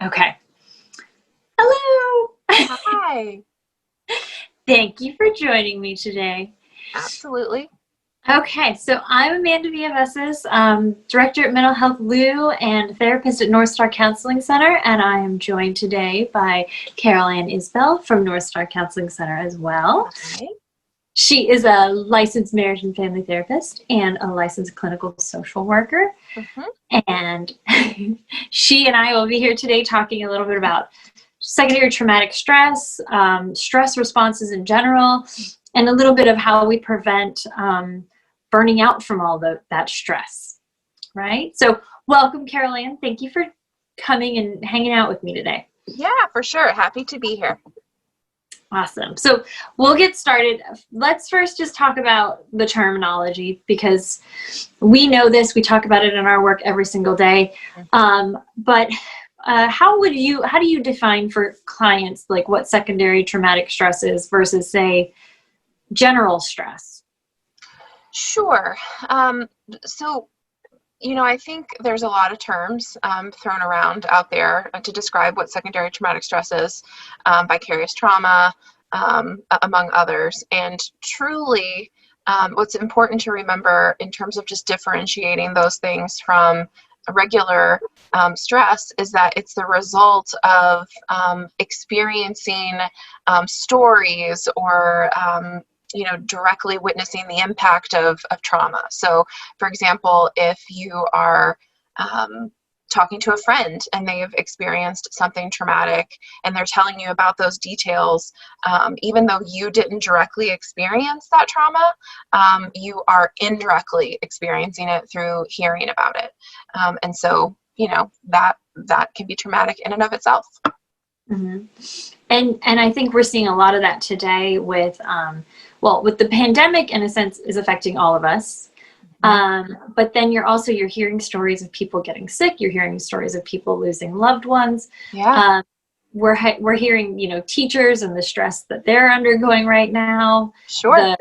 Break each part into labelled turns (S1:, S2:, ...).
S1: Okay. Hello.
S2: Hi.
S1: Thank you for joining me today.
S2: Absolutely.
S1: Okay, so I'm Amanda Villaveses, Director at Mental Health Lou and therapist at Northstar Counseling Center, and I am joined today by Carol Ann Isbell from Northstar Counseling Center as well.
S2: Hi.
S1: She is a licensed marriage and family therapist and a licensed clinical social worker.
S2: Mm-hmm.
S1: And she and I will be here today talking a little bit about secondary traumatic stress, stress responses in general, and a little bit of how we prevent burning out from all that stress, right? So welcome, Carol Ann. Thank you for coming and hanging out with me today.
S2: Yeah, for sure. Happy to be here.
S1: Awesome. So we'll get started. Let's first just talk about the terminology because we know this. We talk about it in our work every single day. But how do you define for clients like what secondary traumatic stress is versus, say, general stress?
S2: Sure. So, I think there's a lot of terms thrown around out there to describe what secondary traumatic stress is, vicarious trauma, among others. And truly, what's important to remember in terms of just differentiating those things from regular stress is that it's the result of experiencing stories or directly witnessing the impact of trauma. So, for example, if you are talking to a friend and they have experienced something traumatic and they're telling you about those details, even though you didn't directly experience that trauma, you are indirectly experiencing it through hearing about it. And so, that can be traumatic in and of itself.
S1: Mm-hmm. And I think we're seeing a lot of that today with the pandemic, in a sense, is affecting all of us. But then you're hearing stories of people getting sick. You're hearing stories of people losing loved ones.
S2: Yeah.
S1: We're hearing, teachers and the stress that they're undergoing right now.
S2: Sure.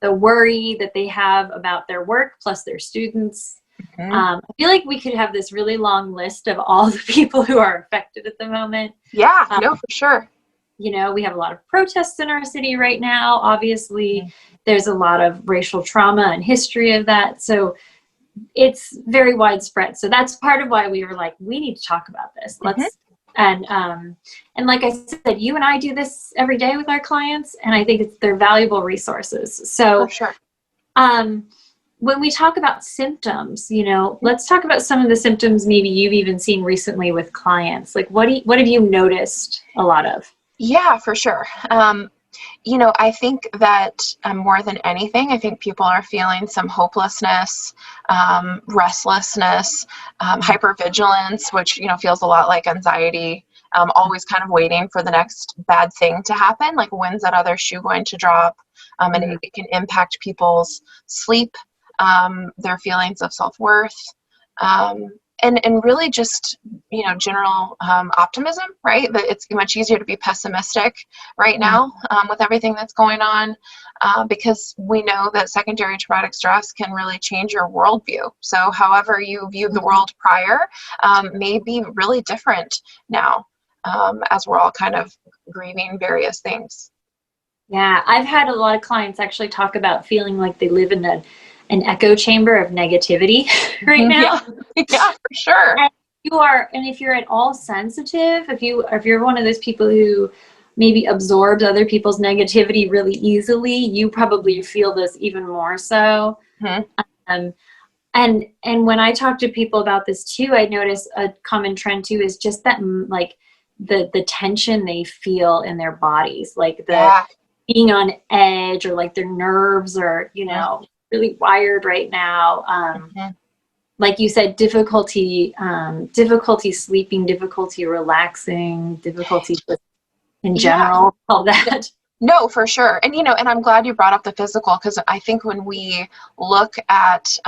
S1: The worry that they have about their work plus their students.
S2: Mm-hmm.
S1: I feel like we could have this really long list of all the people who are affected at the moment.
S2: Yeah, no, for sure.
S1: We have a lot of protests in our city right now. Obviously, there's a lot of racial trauma and history of that. So it's very widespread. So that's part of why we were like, we need to talk about this. And like I said, you and I do this every day with our clients, and I think they're valuable resources. So
S2: for sure.
S1: When we talk about symptoms, let's talk about some of the symptoms maybe you've even seen recently with clients. Like what have you noticed a lot of?
S2: Yeah, for sure. I think that more than anything, I think people are feeling some hopelessness, restlessness, hypervigilance, which, feels a lot like anxiety, always kind of waiting for the next bad thing to happen. Like, when's that other shoe going to drop? And it can impact people's sleep, their feelings of self-worth, and really just, general optimism, right? That it's much easier to be pessimistic right now with everything that's going on, because we know that secondary traumatic stress can really change your worldview. So however you viewed the world prior may be really different now, as we're all kind of grieving various things.
S1: Yeah, I've had a lot of clients actually talk about feeling like they live in an echo chamber of negativity right now.
S2: Yeah, for sure.
S1: And if you're at all sensitive, if you're one of those people who maybe absorbs other people's negativity really easily, you probably feel this even more so. And when I talk to people about this too, I notice a common trend too is just that like the tension they feel in their bodies, like being on edge, or like their nerves are, really wired right now. Like you said, difficulty sleeping, difficulty relaxing, difficulty in general, all that.
S2: No, for sure. And, and I'm glad you brought up the physical, because I think when we look at,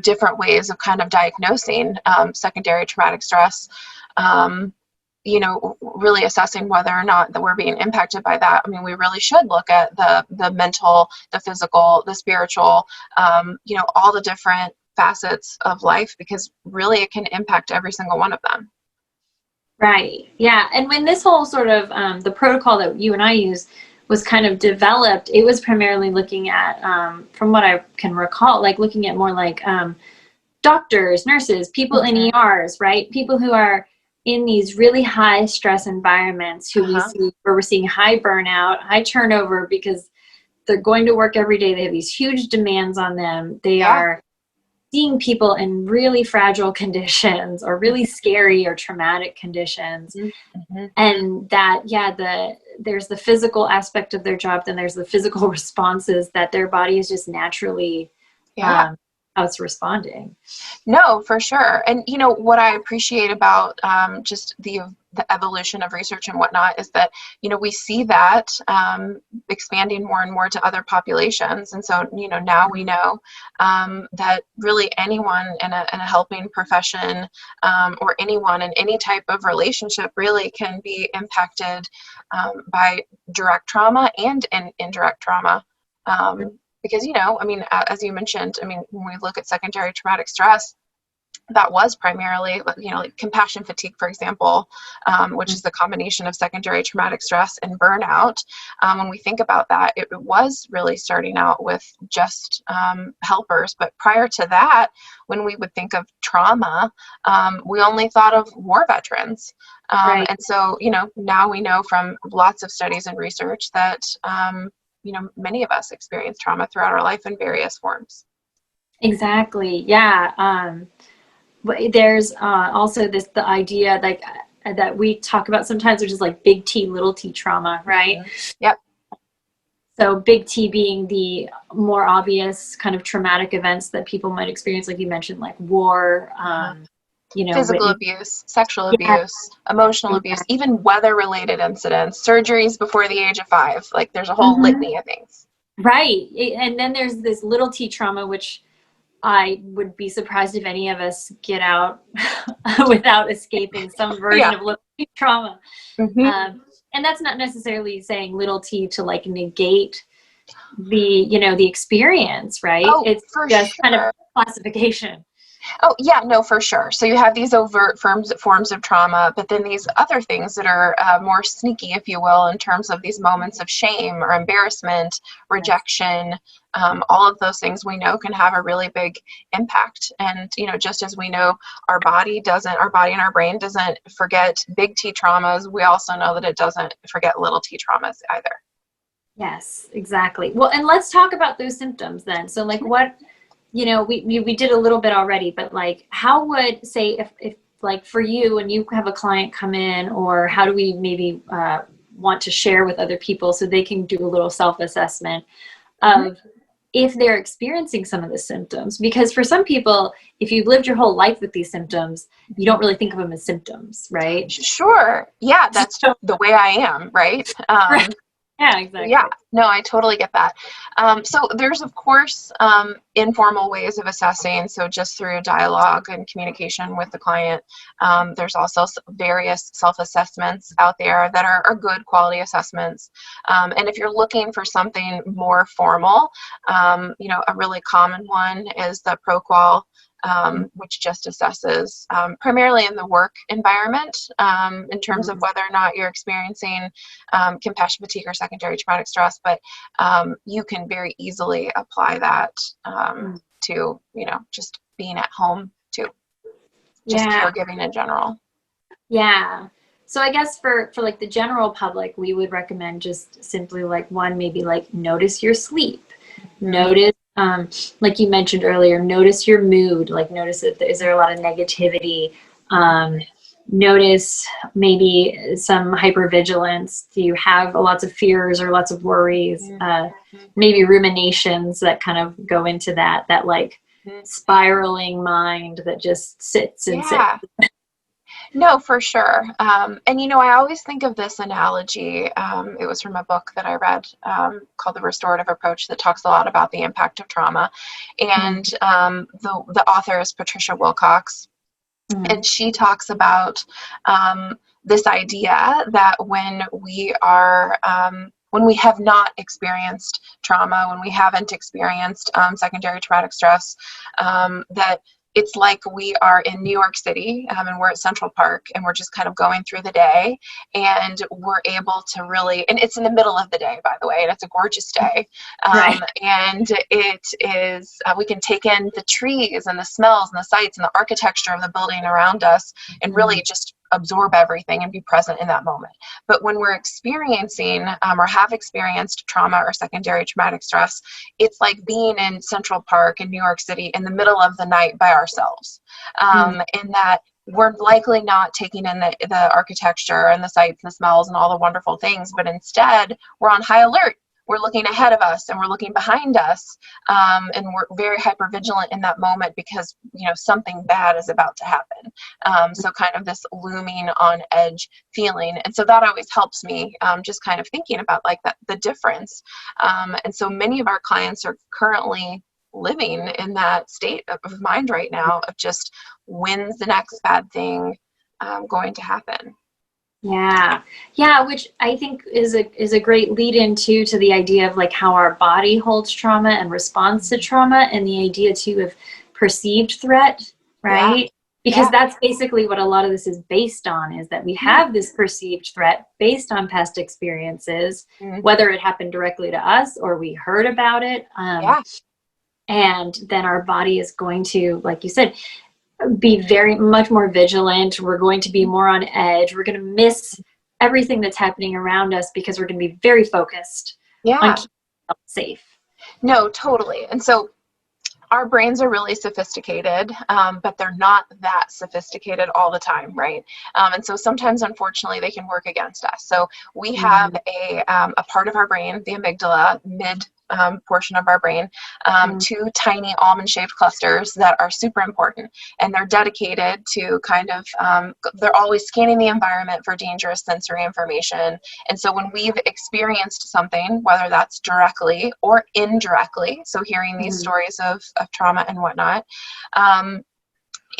S2: different ways of kind of diagnosing secondary traumatic stress, really assessing whether or not that we're being impacted by that. I mean, we really should look at the mental, the physical, the spiritual, all the different facets of life, because really it can impact every single one of them.
S1: Right. Yeah. And when this whole sort of the protocol that you and I use was kind of developed, it was primarily looking at, from what I can recall, like looking at more like doctors, nurses, people in ERs, right? People who are in these really high stress environments who we see where we're seeing high burnout, high turnover because they're going to work every day. They have these huge demands on them. They are seeing people in really fragile conditions or really scary or traumatic conditions. And that, there's the physical aspect of their job, then there's the physical responses that their body is just naturally how it's responding.
S2: No, for sure. And you know what I appreciate about just the evolution of research and whatnot is that, you know, we see that expanding more and more to other populations. And so, you know, now we know that really anyone in a helping profession or anyone in any type of relationship really can be impacted by direct trauma and indirect trauma. Because, you know, I mean, as you mentioned, I mean, when we look at secondary traumatic stress, that was primarily, you know, like compassion fatigue, for example, which is the combination of secondary traumatic stress and burnout. When we think about that, it was really starting out with just helpers. But prior to that, when we would think of trauma, we only thought of war veterans. And so, you know, now we know from lots of studies and research that, you know, many of us experience trauma throughout our life in various forms.
S1: Exactly. Yeah. But there's also the idea like that we talk about sometimes, which is like big T, little t trauma, right?
S2: Yep.
S1: So big T being the more obvious kind of traumatic events that people might experience, like you mentioned, like war, you know,
S2: physical abuse, sexual abuse, emotional abuse, even weather-related incidents, surgeries before the age of 5. Like there's a whole litany of things.
S1: Right. And then there's this little T trauma, which I would be surprised if any of us get out without escaping some version of little T trauma. And that's not necessarily saying little T to like negate the, you know, the experience, right? It's just kind of classification.
S2: Oh, yeah, no, for sure. So you have these overt forms of trauma, but then these other things that are more sneaky, if you will, in terms of these moments of shame or embarrassment, rejection, all of those things we know can have a really big impact. And, you know, just as we know our body and our brain doesn't forget big T traumas, we also know that it doesn't forget little T traumas either.
S1: Yes, exactly. Well, and let's talk about those symptoms then. So like what, you know, we did a little bit already, but like how would, say, if like for you when you have a client come in, or how do we maybe want to share with other people so they can do a little self-assessment of if they're experiencing some of the symptoms? Because for some people, if you've lived your whole life with these symptoms, you don't really think of them as symptoms, right?
S2: Sure. Yeah, that's the way I am, right?
S1: Right. Yeah, exactly.
S2: Yeah, no, I totally get that. So there's, of course, informal ways of assessing. So just through dialogue and communication with the client. There's also various self-assessments out there that are good quality assessments. And if you're looking for something more formal, you know, a really common one is the ProQual, which just assesses primarily in the work environment in terms of whether or not you're experiencing compassion fatigue or secondary traumatic stress, but you can very easily apply that to, you know, just being at home too, just caregiving in general.
S1: Yeah. So I guess for like the general public, we would recommend just simply like maybe like notice your sleep, notice, like you mentioned earlier, notice your mood, like notice if is there a lot of negativity, notice maybe some hypervigilance. Do you have lots of fears or lots of worries, maybe ruminations that kind of go into that like spiraling mind that just sits and sits.
S2: No, for sure. And, you know, I always think of this analogy. It was from a book that I read called The Restorative Approach that talks a lot about the impact of trauma. And the author is Patricia Wilcox. And she talks about this idea that when we have not experienced trauma, when we haven't experienced secondary traumatic stress, that it's like we are in New York City, and we're at Central Park, and we're just kind of going through the day, and we're able to really, and it's in the middle of the day, by the way, and it's a gorgeous day.
S1: Right.
S2: And it is, we can take in the trees and the smells and the sights and the architecture of the building around us, and really just absorb everything and be present in that moment. But when we're experiencing or have experienced trauma or secondary traumatic stress, it's like being in Central Park in New York City in the middle of the night by ourselves, in that we're likely not taking in the architecture and the sights and the smells and all the wonderful things, but instead we're on high alert. We're looking ahead of us and we're looking behind us, and we're very hypervigilant in that moment because, you know, something bad is about to happen. So kind of this looming on edge feeling. And so that always helps me, just kind of thinking about like that, the difference. And so many of our clients are currently living in that state of mind right now of just, when's the next bad thing going to happen?
S1: Yeah. Yeah, which I think is a great lead into to the idea of like how our body holds trauma and responds to trauma, and the idea too of perceived threat, right?
S2: Yeah.
S1: Because that's basically what a lot of this is based on, is that we have this perceived threat based on past experiences, whether it happened directly to us or we heard about it. And then our body is going to, like you said, be very much more vigilant. We're going to be more on edge. We're going to miss everything that's happening around us because we're going to be very focused on keeping ourselves safe.
S2: No, totally. And so our brains are really sophisticated, but they're not that sophisticated all the time, right? And so sometimes, unfortunately, they can work against us. So we have a part of our brain, the amygdala, mid portion of our brain, two tiny almond-shaped clusters that are super important, and they're dedicated to kind of, they're always scanning the environment for dangerous sensory information. And so when we've experienced something, whether that's directly or indirectly, so hearing these stories of trauma and whatnot,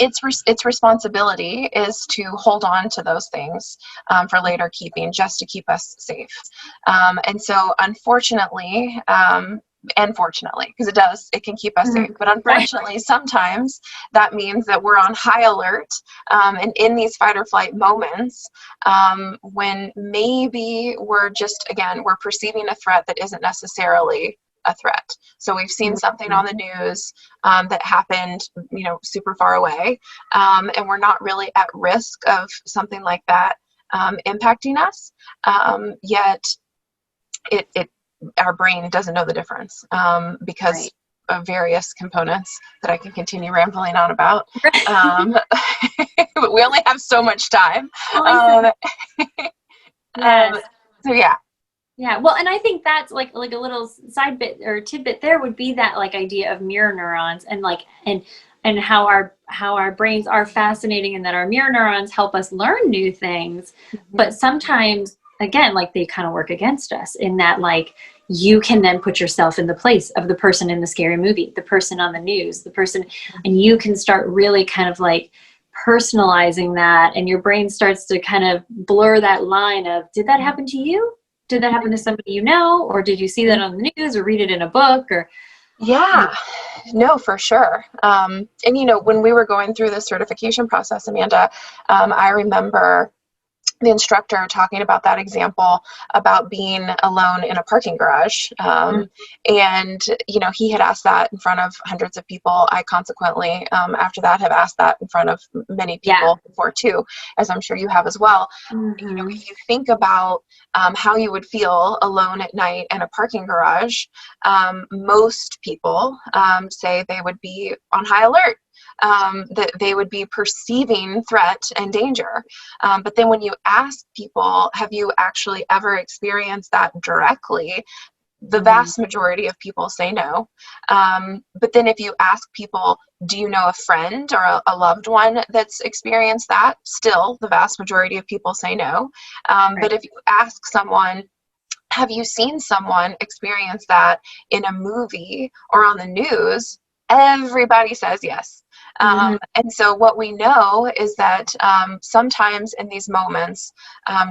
S2: its responsibility is to hold on to those things for later keeping, just to keep us safe. And so unfortunately, and fortunately, because it can keep us safe, but unfortunately, sometimes that means that we're on high alert, and in these fight or flight moments, when maybe we're perceiving a threat that isn't necessarily a threat. So we've seen something on the news that happened, you know, super far away, and we're not really at risk of something like that impacting us, yet our brain doesn't know the difference because of various components that I can continue rambling on about. But we only have so much time. So yeah.
S1: Yeah, well, and I think that's like a little side bit or tidbit there would be that like idea of mirror neurons, and like and how our brains are fascinating, and that our mirror neurons help us learn new things, but sometimes again, like they kind of work against us in that, like, you can then put yourself in the place of the person in the scary movie, the person on the news, the person, and you can start really kind of like personalizing that, and your brain starts to kind of blur that line of, did that happen to you? Did that happen to somebody you know? Or did you see that on the news or read it in a book? Or
S2: no, for sure. And you know, when we were going through the certification process, Amanda, I remember the instructor talking about that example about being alone in a parking garage. And, you know, he had asked that in front of hundreds of people. I consequently, after that, have asked that in front of many people before too, as I'm sure you have as well. You know, if you think about how you would feel alone at night in a parking garage, most people say they would be on high alert. That they would be perceiving threat and danger. But then when you ask people, have you actually ever experienced that directly? The vast majority of people say no. But then if you ask people, do you know a friend or a loved one that's experienced that? Still, the vast majority of people say no. But if you ask someone, have you seen someone experience that in a movie or on the news? everybody says yes. And so what we know is that sometimes in these moments,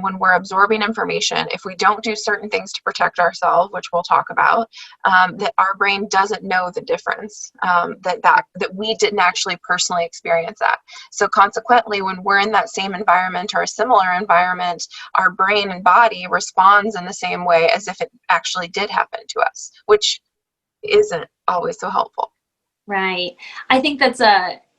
S2: when we're absorbing information, if we don't do certain things to protect ourselves, which we'll talk about, that our brain doesn't know the difference, that we didn't actually personally experience that. So consequently, when we're in that same environment or a similar environment, our brain and body responds in the same way as if it actually did happen to us, which isn't always so helpful.
S1: Right. I think that's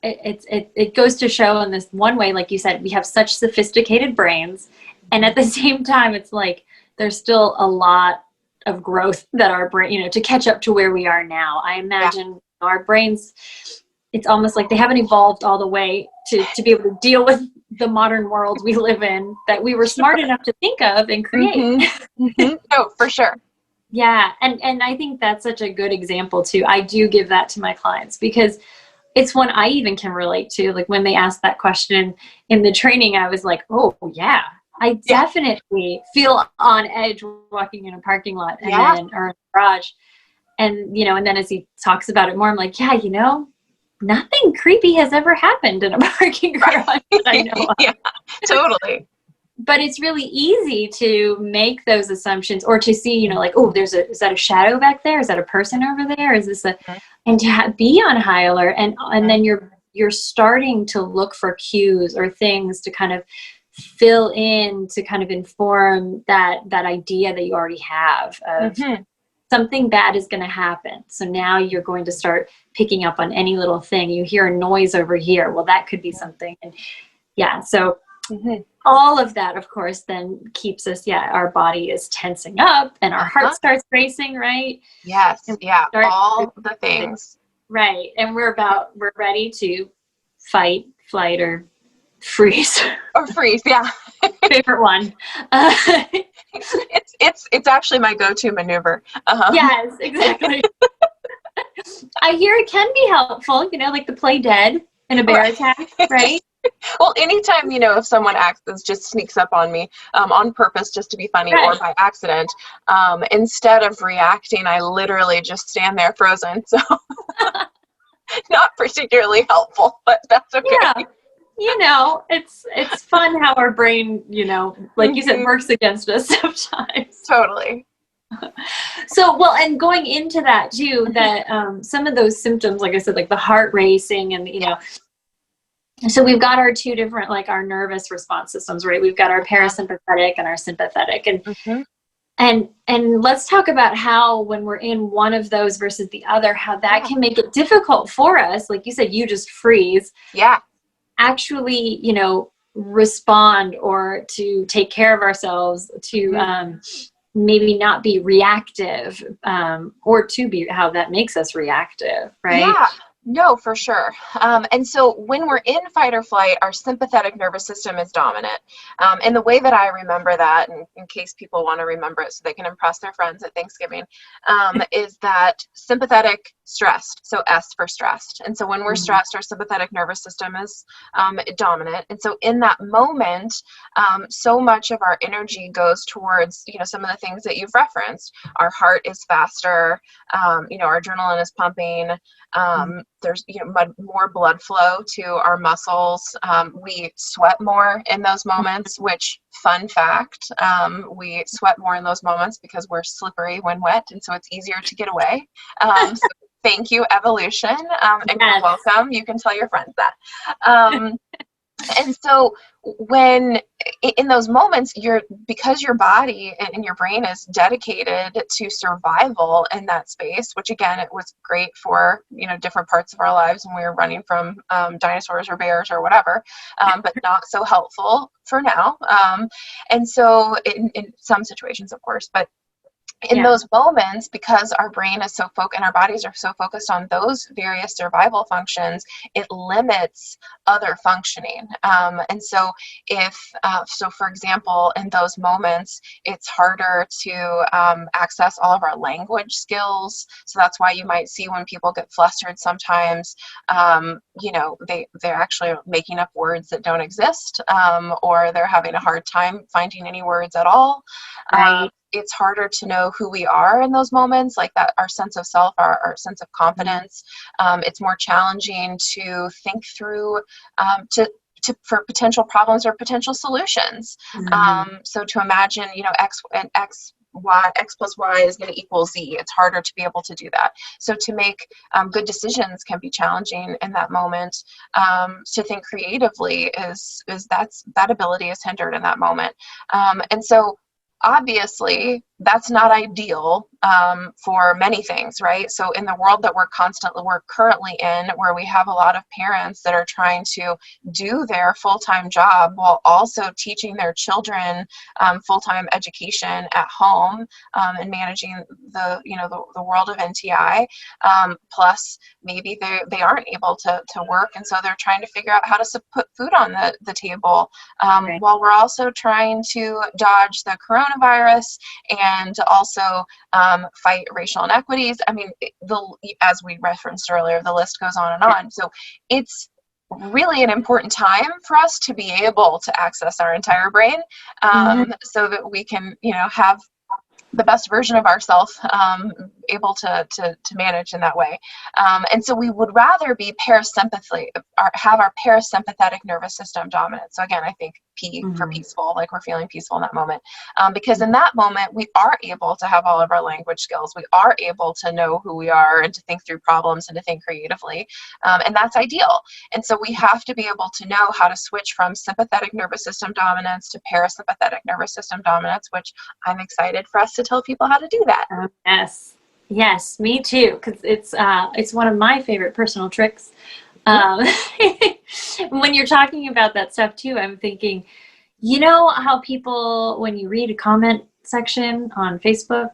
S1: it goes to show in this one way, like you said, we have such sophisticated brains, and at the same time, it's like there's still a lot of growth that our brain, to catch up to where we are now. I imagine our brains, it's almost like they haven't evolved all the way to be able to deal with the modern world we live in that we were smart enough to think of and create.
S2: Oh, for sure.
S1: Yeah. And I think that's such a good example too. I do give that to my clients because it's one I even can relate to. Like when they asked that question in the training, I was like, oh yeah, I definitely feel on edge walking in a parking lot or in a garage. And, and then as he talks about it more, I'm like, yeah, nothing creepy has ever happened in a parking garage that I know of.
S2: Yeah, totally.
S1: But it's really easy to make those assumptions or to see, like, oh, is that a shadow back there? Is that a person over there? Is this and to be on high alert. And then you're starting to look for cues or things to kind of fill in, to kind of inform that idea that you already have of something bad is going to happen. So now you're going to start picking up on any little thing. You hear a noise over here. Well, that could be something. And so all of that, of course, then keeps us, our body is tensing up and our heart starts racing, right?
S2: Yes. All the things.
S1: Right. And we're ready to fight, flight, or freeze.
S2: Or freeze, yeah.
S1: Favorite one.
S2: It's actually my go-to maneuver.
S1: Yes, exactly. I hear it can be helpful, like to play dead in a bear attack, right?
S2: Well, anytime, if someone just sneaks up on me on purpose just to be funny or by accident, instead of reacting, I literally just stand there frozen. So not particularly helpful, but that's okay.
S1: Yeah. It's fun how our brain, like you said, works against us sometimes.
S2: Totally.
S1: So, and going into that too, that some of those symptoms, like I said, like the heart racing and, so we've got our two different, like our nervous response systems, right? We've got our parasympathetic and our sympathetic. And let's talk about how when we're in one of those versus the other, how that can make it difficult for us. Like you said, you just freeze.
S2: Yeah.
S1: Actually, respond or to take care of ourselves, to maybe not be reactive, or to be how that makes us reactive, right?
S2: Yeah. No, for sure. And so when we're in fight or flight, our sympathetic nervous system is dominant. And the way that I remember that, and in case people want to remember it so they can impress their friends at Thanksgiving, is that sympathetic stressed. So S for stressed. And so when we're stressed, our sympathetic nervous system is dominant. And so in that moment, so much of our energy goes towards, some of the things that you've referenced. Our heart is faster, our adrenaline is pumping. There's more blood flow to our muscles. We sweat more in those moments, which, fun fact, we sweat more in those moments because we're slippery when wet, and so it's easier to get away. So thank you, evolution, and you're welcome. You can tell your friends that. And so when in those moments, because your body and your brain is dedicated to survival in that space, which again, it was great for, different parts of our lives when we were running from dinosaurs or bears or whatever, but not so helpful for now. And so in some situations, of course, but in those moments, because our brain is so focused and our bodies are so focused on those various survival functions, it limits other functioning. And so for example, in those moments, it's harder to access all of our language skills. So that's why you might see when people get flustered sometimes, they're actually making up words that don't exist, or they're having a hard time finding any words at all.
S1: Right.
S2: it's harder to know who we are in those moments, like that, our sense of self, our sense of confidence. It's more challenging to think through, for potential problems or potential solutions. So to imagine, x plus y is going to equal z. It's harder to be able to do that. So to make good decisions can be challenging in that moment. To think creatively that ability is hindered in that moment. And so obviously that's not ideal for many things, right? So in the world that we're currently in, where we have a lot of parents that are trying to do their full-time job while also teaching their children full-time education at home, and managing the world of NTI, plus maybe they aren't able to work, and so they're trying to figure out how to put food on the table,
S1: Right.
S2: while we're also trying to dodge the coronavirus and also fight racial inequities. I mean, as we referenced earlier, the list goes on and on. So it's really an important time for us to be able to access our entire brain, so that we can, have the best version of ourselves, able to manage in that way. And so we would rather be have our parasympathetic nervous system dominant. So again, I think P for peaceful, like we're feeling peaceful in that moment. Because in that moment, we are able to have all of our language skills. We are able to know who we are and to think through problems and to think creatively. And that's ideal. And so we have to be able to know how to switch from sympathetic nervous system dominance to parasympathetic nervous system dominance, which I'm excited for us to tell people how to do that.
S1: Yes, me too, because it's one of my favorite personal tricks. When you're talking about that stuff too, I'm thinking, how people, when you read a comment section on Facebook,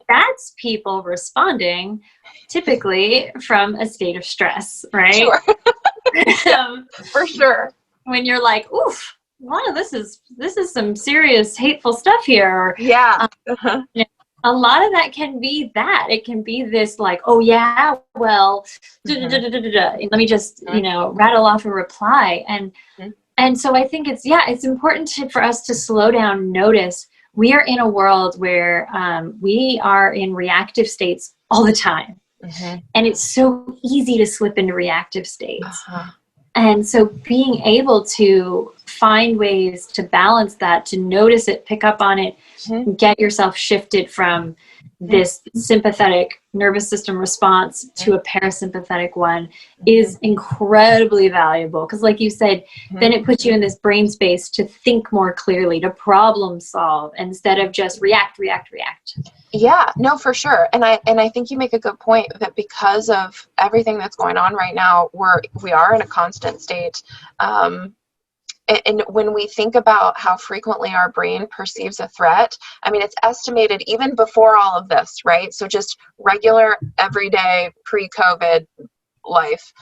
S1: that's people responding typically from a state of stress, right?
S2: Sure. For sure.
S1: When you're like, oof, wow, this is some serious hateful stuff here.
S2: Yeah.
S1: A lot of that can be that. It can be this like, oh yeah, well, let me just, rattle off a reply. And so I think it's important for us to slow down, notice we are in a world where we are in reactive states all the time. And it's so easy to slip into reactive states. And so being able to find ways to balance that, to notice it, pick up on it, get yourself shifted from this sympathetic nervous system response to a parasympathetic one is incredibly valuable. Because like you said, then it puts you in this brain space to think more clearly, to problem solve instead of just react.
S2: Yeah, no, for sure. And I think you make a good point that because of everything that's going on right now, we are in a constant state. And when we think about how frequently our brain perceives a threat, I mean, it's estimated even before all of this, right? So just regular, everyday, pre-COVID life,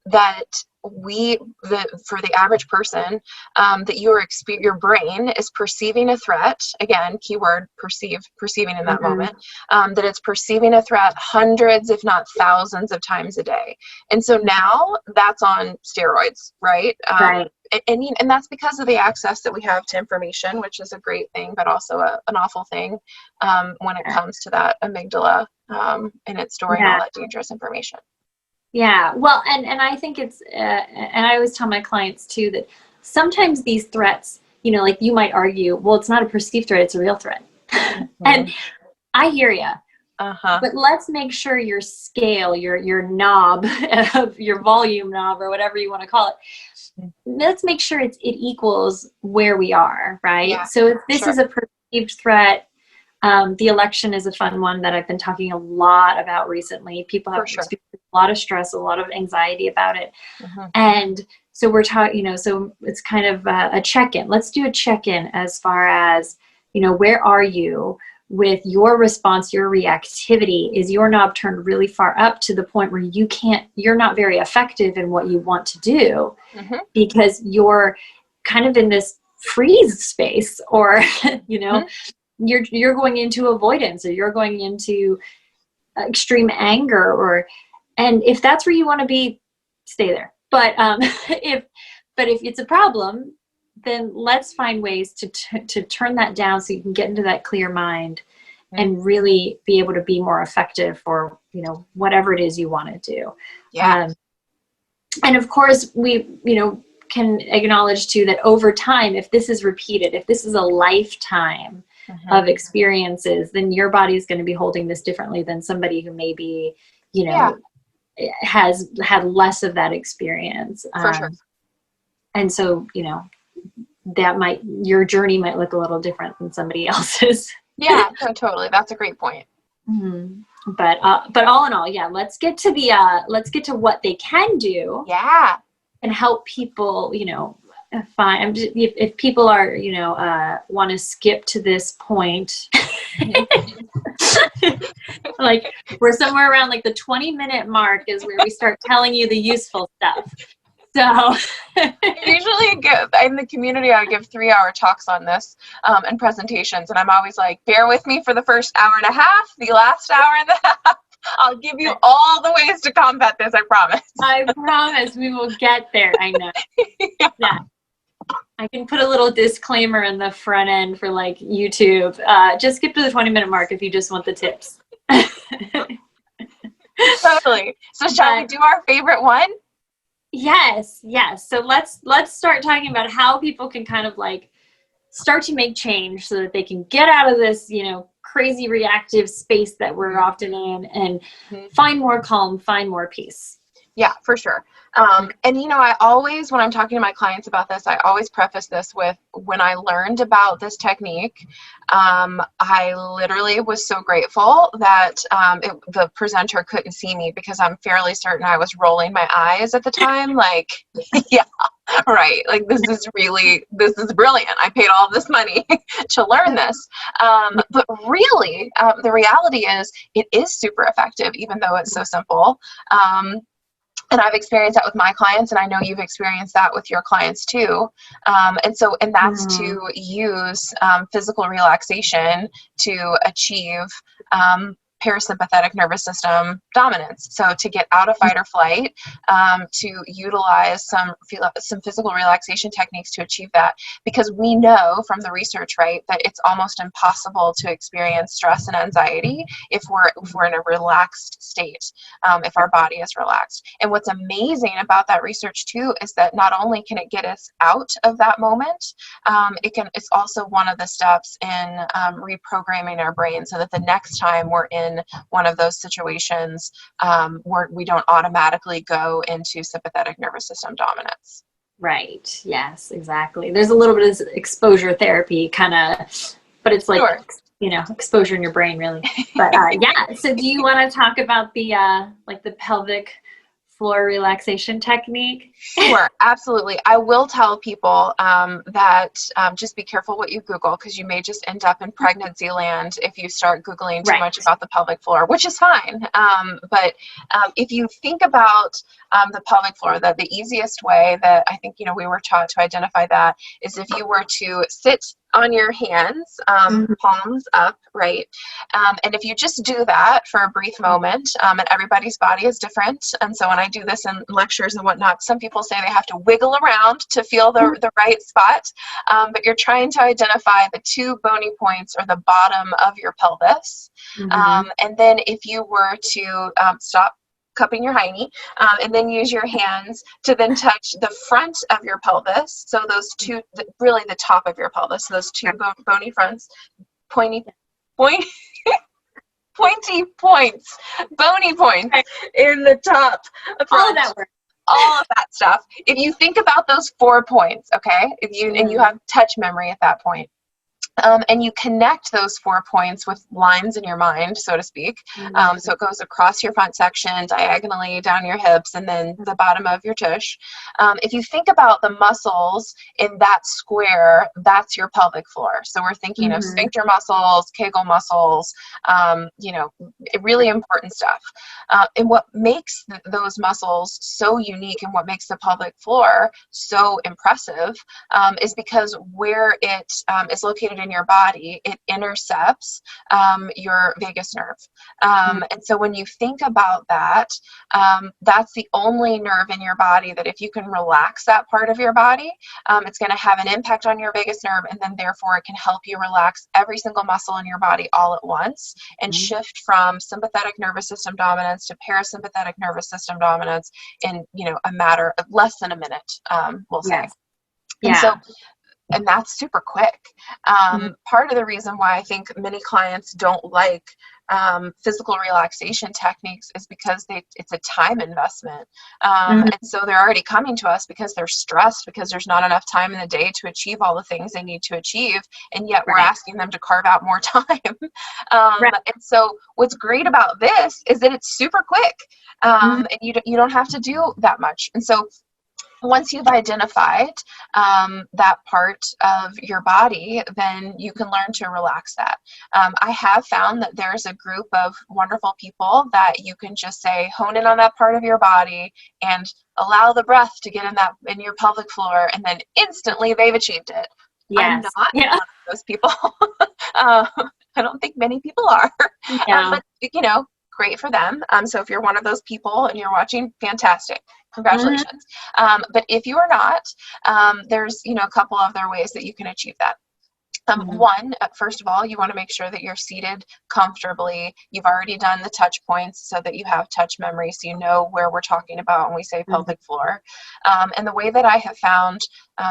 S2: that for the average person, that your brain is perceiving a threat, again, keyword perceiving in that moment, that it's perceiving a threat hundreds, if not thousands of times a day. And so now that's on steroids, right?
S1: Right.
S2: And that's because of the access that we have to information, which is a great thing, but also an awful thing when it comes to that amygdala and it's storing all that dangerous information.
S1: Yeah, well, and I think it's, and I always tell my clients too that sometimes these threats, like you might argue, well, it's not a perceived threat, it's a real threat. And I hear you. But let's make sure your scale, your knob, of your volume knob or whatever you want to call it, let's make sure it equals where we are, right? Yeah, so if this is a perceived threat, the election is a fun one that I've been talking a lot about recently. People have experienced a lot of stress, a lot of anxiety about it. And so we're talking, so it's kind of a check-in. Let's do a check-in as far as, where are you with your response, your reactivity? Is your knob turned really far up to the point where you're not very effective in what you want to do because you're kind of in this freeze space, or, you're going into avoidance, or you're going into extreme anger, and if that's where you want to be, stay there. But if it's a problem, then let's find ways to turn that down so you can get into that clear mind and really be able to be more effective for, you know, whatever it is you want to do.
S2: Yeah.
S1: And of course, we, you know, can acknowledge too that over time, if this is repeated, if this is a lifetime of experiences, then your body is going to be holding this differently than somebody who maybe, you know, has had less of that experience.
S2: For sure.
S1: And so, you know, your journey might look a little different than somebody else's.
S2: Yeah, no, totally. That's a great point.
S1: But all in all, yeah, let's get to what they can do.
S2: Yeah.
S1: And help people, you know, find, if people are, you know, want to skip to this point, like we're somewhere around like the 20-minute mark is where we start telling you the useful stuff. So
S2: usually in the community, I give 3-hour talks on this and presentations. And I'm always like, bear with me for the first hour and a half, the last hour and a half. I'll give you all the ways to combat this, I promise. I
S1: promise we will get there. I know. Yeah. I can put a little disclaimer in the front end for like YouTube. Just skip to the 20-minute mark if you just want the tips.
S2: Totally. So shall we do our favorite one?
S1: Yes. So let's start talking about how people can kind of like start to make change so that they can get out of this, you know, crazy reactive space that we're often in and find more calm, find more peace.
S2: Yeah, for sure. And, you know, I always, when I'm talking to my clients about this, I always preface this with, when I learned about this technique, I literally was so grateful that the presenter couldn't see me, because I'm fairly certain I was rolling my eyes at the time. Like, yeah, right. Like, this is brilliant. I paid all this money to learn this. But really, the reality is it is super effective, even though it's so simple. And I've experienced that with my clients, and I know you've experienced that with your clients too. And that's to use physical relaxation to achieve parasympathetic nervous system dominance. So to get out of fight or flight, to utilize some physical relaxation techniques to achieve that, because we know from the research, right, that it's almost impossible to experience stress and anxiety if we're in a relaxed state, if our body is relaxed. And what's amazing about that research too is that not only can it get us out of that moment, it's also one of the steps in reprogramming our brain so that the next time we're in one of those situations, we don't automatically go into sympathetic nervous system dominance.
S1: Right. Yes, exactly. There's a little bit of exposure therapy kind of, but it's like, you know, exposure in your brain really. But yeah. So do you want to talk about the pelvic floor relaxation technique?
S2: Sure, absolutely. I will tell people that just be careful what you Google, because you may just end up in pregnancy land if you start Googling too much about the pelvic floor, which is fine. But if you think about the pelvic floor, that the easiest way that I think, you know, we were taught to identify that is if you were to sit on your hands, palms up, right? And if you just do that for a brief moment, and everybody's body is different. And so when I do this in lectures and whatnot, some people say they have to wiggle around to feel the right spot. But you're trying to identify the two bony points or the bottom of your pelvis. And then if you were to stop cupping your hiney, and then use your hands to then touch the front of your pelvis. So those two, really the top of your pelvis, so those two bony fronts, pointy points, bony points in the top. All of that work. All of that stuff. If you think about those 4 points, okay, and you have touch memory at that point, and you connect those 4 points with lines in your mind, so to speak. So it goes across your front section, diagonally down your hips, and then the bottom of your tush. If you think about the muscles in that square, that's your pelvic floor. So we're thinking of sphincter muscles, Kegel muscles, you know, really important stuff. And what makes those muscles so unique and what makes the pelvic floor so impressive is because where it is located in your body, it intercepts your vagus nerve. And so when you think about that, that's the only nerve in your body that if you can relax that part of your body, it's going to have an impact on your vagus nerve, and then therefore it can help you relax every single muscle in your body all at once and shift from sympathetic nervous system dominance to parasympathetic nervous system dominance in, a matter of less than a minute, we'll say.
S1: Yeah.
S2: And that's super quick. Part of the reason why I think many clients don't like physical relaxation techniques is because it's a time investment. And so they're already coming to us because they're stressed, because there's not enough time in the day to achieve all the things they need to achieve. And yet we're asking them to carve out more time. And so what's great about this is that it's super quick. And you don't have to do that much. And so once you've identified that part of your body, then you can learn to relax that. I have found that there's a group of wonderful people that you can just say, hone in on that part of your body and allow the breath to get in your pelvic floor, and then instantly they've achieved it.
S1: Yes.
S2: I'm not one of those people. I don't think many people are. But, great for them. So if you're one of those people and you're watching, fantastic. Congratulations. But if you are not, there's, a couple other ways that you can achieve that. One, first of all, you want to make sure that you're seated comfortably. You've already done the touch points so that you have touch memory, so you know where we're talking about when we say pelvic floor. And the way that I have found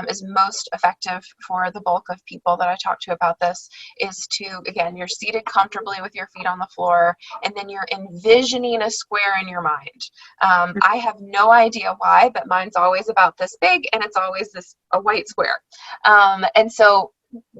S2: is most effective for the bulk of people that I talk to about this is to, again, you're seated comfortably with your feet on the floor, and then you're envisioning a square in your mind. I have no idea why, but mine's always about this big, and it's always a white square. And so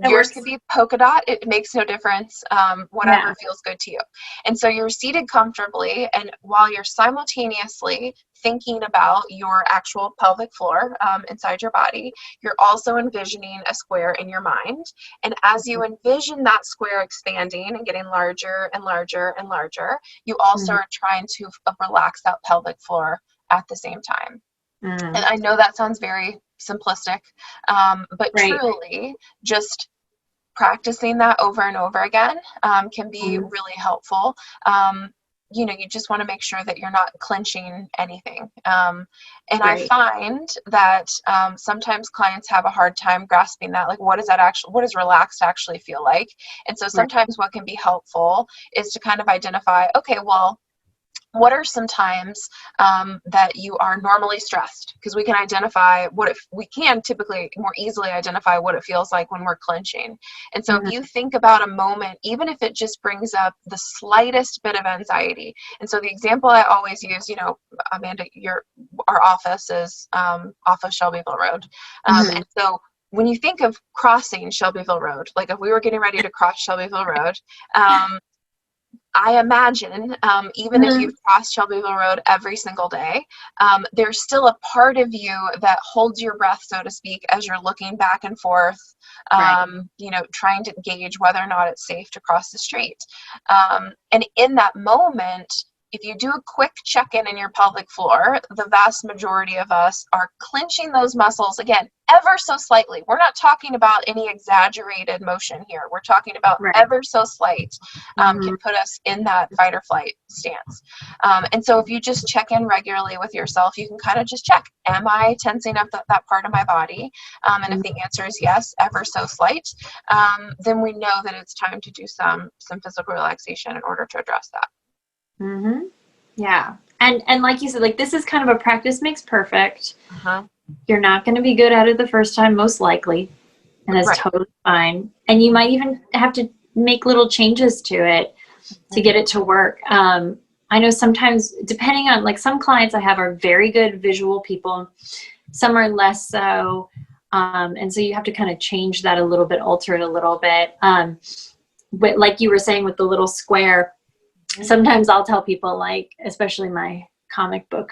S2: yours could be polka dot. It makes no difference. Whatever feels good to you. And so you're seated comfortably, and while you're simultaneously thinking about your actual pelvic floor inside your body, you're also envisioning a square in your mind. And as you envision that square expanding and getting larger and larger and larger, you also are trying to relax that pelvic floor at the same time. And I know that sounds very simplistic, but truly just practicing that over and over again can be really helpful. You just want to make sure that you're not clenching anything. And I find that sometimes clients have a hard time grasping that, like, what does relaxed actually feel like? And so sometimes what can be helpful is to kind of identify, okay, well, what are some times that you are normally stressed? Because we can identify we can typically more easily identify what it feels like when we're clenching. And so if you think about a moment, even if it just brings up the slightest bit of anxiety. And so the example I always use, Amanda, our office is off of Shelbyville Road. And so when you think of crossing Shelbyville Road, like if we were getting ready to cross Shelbyville Road, I imagine, even if you've crossed Shelbyville Road every single day, there's still a part of you that holds your breath, so to speak, as you're looking back and forth, trying to gauge whether or not it's safe to cross the street. And in that moment, if you do a quick check-in in your pelvic floor, the vast majority of us are clenching those muscles, again, ever so slightly. We're not talking about any exaggerated motion here. We're talking about ever so slight can put us in that fight or flight stance. And so if you just check in regularly with yourself, you can kind of just check, am I tensing up that part of my body? And if the answer is yes, ever so slight, then we know that it's time to do some physical relaxation in order to address that.
S1: Yeah. And like you said, like, this is kind of a practice makes perfect. You're not going to be good at it the first time, most likely. And that's totally fine. And you might even have to make little changes to it to get it to work. I know sometimes, depending on, like, some clients I have are very good visual people. Some are less so. And so you have to kind of change that a little bit, alter it a little bit. But like you were saying with the little square, sometimes I'll tell people, like, especially my comic book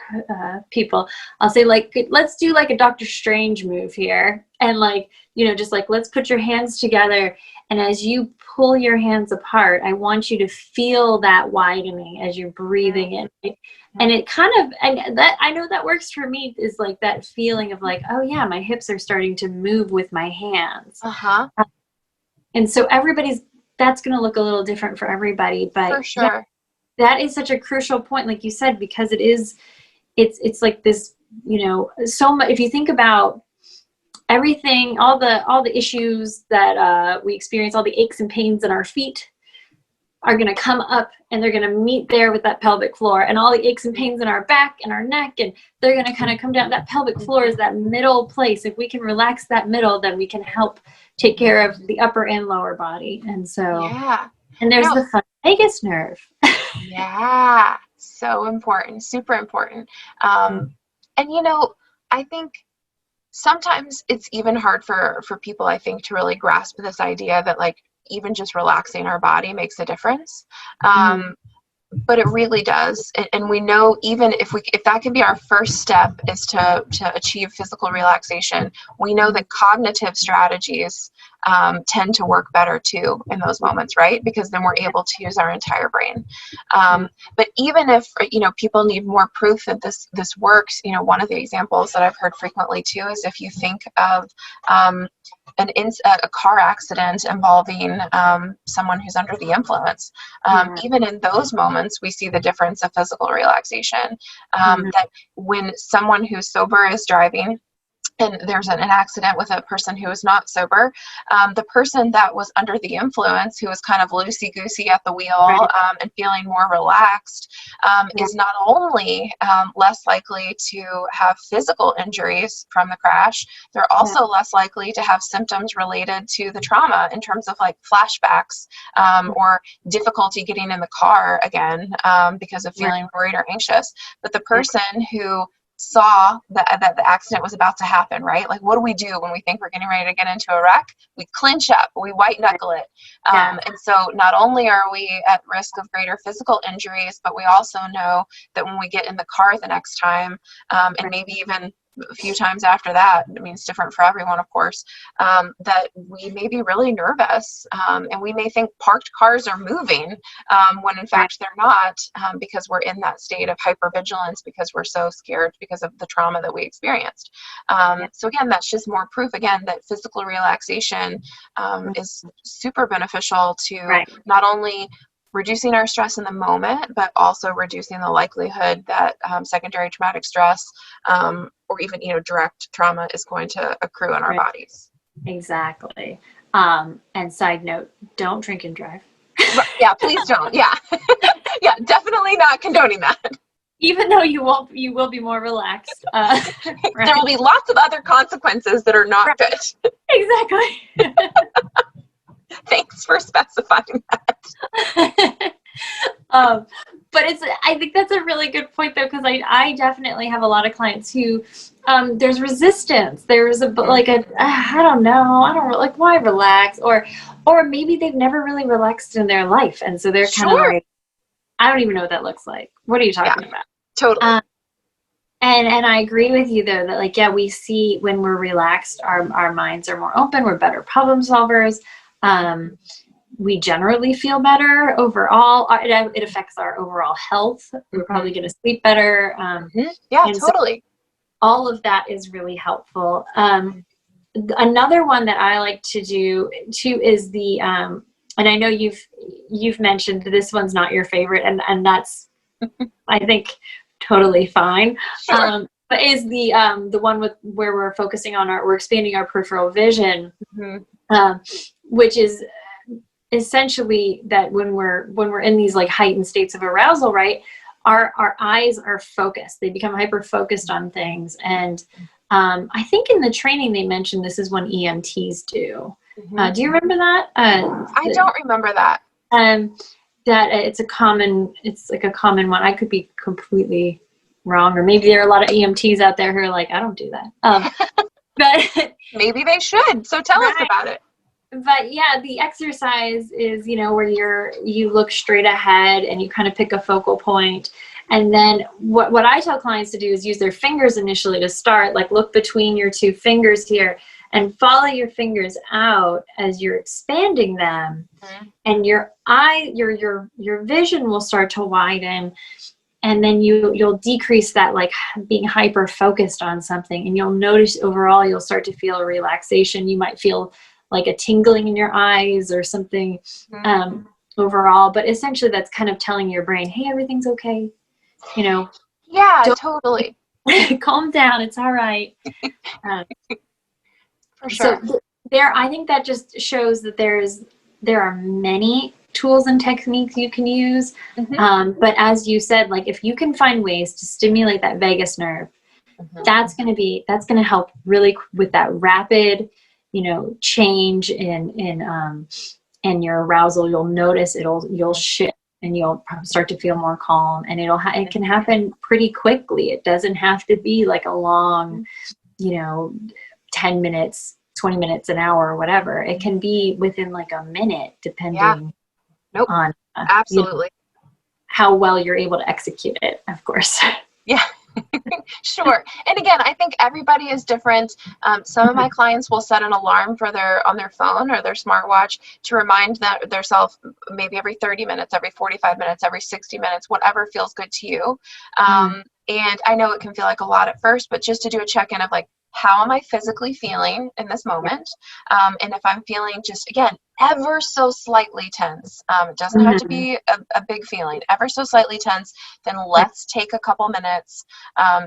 S1: people, I'll say, like, let's do like a Doctor Strange move here. And like, just like, let's put your hands together. And as you pull your hands apart, I want you to feel that widening as you're breathing in. And it kind of, and that, I know that works for me, is like that feeling of like, oh yeah, my hips are starting to move with my hands. And so that's going to look a little different for everybody, but
S2: For sure.
S1: that is such a crucial point, like you said, because it's like this, so much, if you think about everything, all the issues that we experience, all the aches and pains in our feet are going to come up and they're going to meet there with that pelvic floor, and all the aches and pains in our back and our neck, and they're going to kind of come down. That pelvic floor is that middle place. If we can relax that middle, then we can help take care of the upper and lower body. And so, and there's the vagus nerve.
S2: Yeah. So important, super important. And, I think sometimes it's even hard for people, I think, to really grasp this idea that like even just relaxing our body makes a difference. But it really does. And we know, even if that can be our first step, is to achieve physical relaxation, we know that cognitive strategies tend to work better too in those moments, right? Because then we're able to use our entire brain. But even if, people need more proof that this works, one of the examples that I've heard frequently too is if you think of a car accident involving someone who's under the influence. Even in those moments, we see the difference of physical relaxation. That when someone who's sober is driving, and there's an accident with a person who is not sober, the person that was under the influence, who was kind of loosey-goosey at the wheel, and feeling more relaxed, is not only less likely to have physical injuries from the crash, they're also less likely to have symptoms related to the trauma in terms of like flashbacks, or difficulty getting in the car again because of feeling worried or anxious. But the person who saw that the accident was about to happen, right? Like, what do we do when we think we're getting ready to get into a wreck? We clinch up, we white knuckle it. And so not only are we at risk of greater physical injuries, but we also know that when we get in the car the next time, and maybe even a few times after that, I mean, it's different for everyone, of course, that we may be really nervous, and we may think parked cars are moving, when in fact they're not, because we're in that state of hypervigilance because we're so scared because of the trauma that we experienced. So again, that's just more proof, again, that physical relaxation is super beneficial to not only reducing our stress in the moment, but also reducing the likelihood that secondary traumatic stress, or even direct trauma, is going to accrue in our bodies.
S1: Exactly. And side note, don't drink and drive.
S2: Yeah, please don't. Yeah. Yeah, definitely not condoning that.
S1: Even though you will be more relaxed.
S2: There will be lots of other consequences that are not good.
S1: Exactly.
S2: Thanks for specifying that.
S1: But I think that's a really good point, though, because I definitely have a lot of clients who there's resistance. There's I don't know, like, why relax, or maybe they've never really relaxed in their life, and so they're kind of like, I don't even know what that looks like. What are you talking about?
S2: Totally.
S1: And I agree with you, though, that we see when we're relaxed, our minds are more open. We're better problem solvers. We generally feel better overall. It affects our overall health. We're probably going to sleep better.
S2: Yeah, totally.
S1: So all of that is really helpful. Another one that I like to do too is the, and I know you've mentioned this one's not your favorite, and that's, I think, totally fine.
S2: Sure.
S1: But is the one where we're focusing on we're expanding our peripheral vision, which is essentially that when we're in these like heightened states of arousal, right, our eyes are focused. They become hyper focused on things. And I think in the training they mentioned this is one EMTs do. Do you remember that?
S2: I don't remember that.
S1: That it's like a common one. I could be completely wrong, or maybe there are a lot of EMTs out there who are like, I don't do that. But
S2: maybe they should. So tell us about it.
S1: But yeah, the exercise is, where you look straight ahead and you kind of pick a focal point. And then what I tell clients to do is use their fingers initially to start, like look between your two fingers here and follow your fingers out as you're expanding them. And your vision will start to widen. And then you'll decrease that, like being hyper focused on something, and you'll notice overall you'll start to feel a relaxation. You might feel like a tingling in your eyes or something overall. But essentially that's kind of telling your brain, hey, everything's okay. You know,
S2: Yeah, totally.
S1: calm down. It's all right.
S2: For sure.
S1: So I think that just shows that there are many tools and techniques you can use. But as you said, like if you can find ways to stimulate that vagus nerve, that's going to help really with that rapid, change in your arousal. You'll notice you'll shift and you'll start to feel more calm, and it can happen pretty quickly. It doesn't have to be like a long, 10 minutes, 20 minutes, an hour, or whatever. It can be within like a minute, depending on
S2: absolutely
S1: how well you're able to execute it, of course.
S2: Yeah. Sure. And again, I think everybody is different. Some of my clients will set an alarm on their phone or their smartwatch to remind themselves maybe every 30 minutes, every 45 minutes, every 60 minutes, whatever feels good to you. And I know it can feel like a lot at first, but just to do a check-in of like, how am I physically feeling in this moment? And if I'm feeling just, again, ever so slightly tense, it doesn't have to be a big feeling, ever so slightly tense, then let's take a couple minutes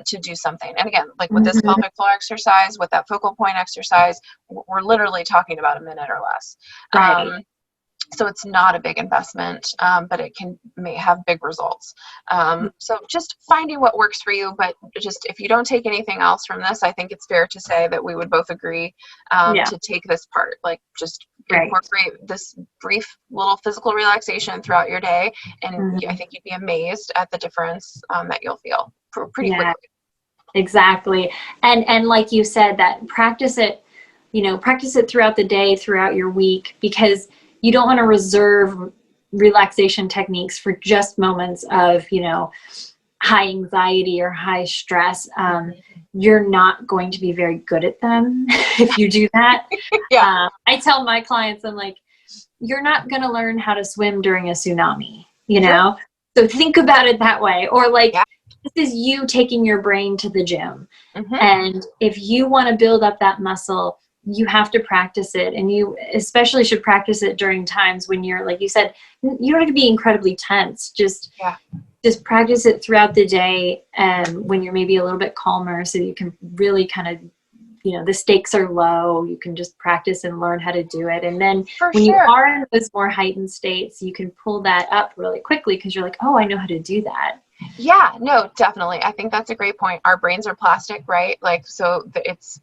S2: to do something. And again, like with this pelvic floor exercise, with that focal point exercise, we're literally talking about a minute or less.
S1: Right.
S2: So it's not a big investment, but it may have big results. So just finding what works for you, but just if you don't take anything else from this, I think it's fair to say that we would both agree to take this part, like just incorporate this brief little physical relaxation throughout your day. And I think you'd be amazed at the difference that you'll feel pretty quickly.
S1: Exactly. And like you said, that practice it throughout the day, throughout your week, because you don't want to reserve relaxation techniques for just moments of, high anxiety or high stress. You're not going to be very good at them if you do that. I tell my clients, I'm like, you're not going to learn how to swim during a tsunami, So think about it that way. Or like, this is you taking your brain to the gym. And if you want to build up that muscle, you have to practice it, and you especially should practice it during times when you're, like you said, you don't have to be incredibly tense. Just practice it throughout the day, and when you're maybe a little bit calmer, so you can really kind of, the stakes are low. You can just practice and learn how to do it, and then you are in those more heightened states, you can pull that up really quickly because you're like, oh, I know how to do that.
S2: Yeah, no, definitely. I think that's a great point. Our brains are plastic, right? Like, so it's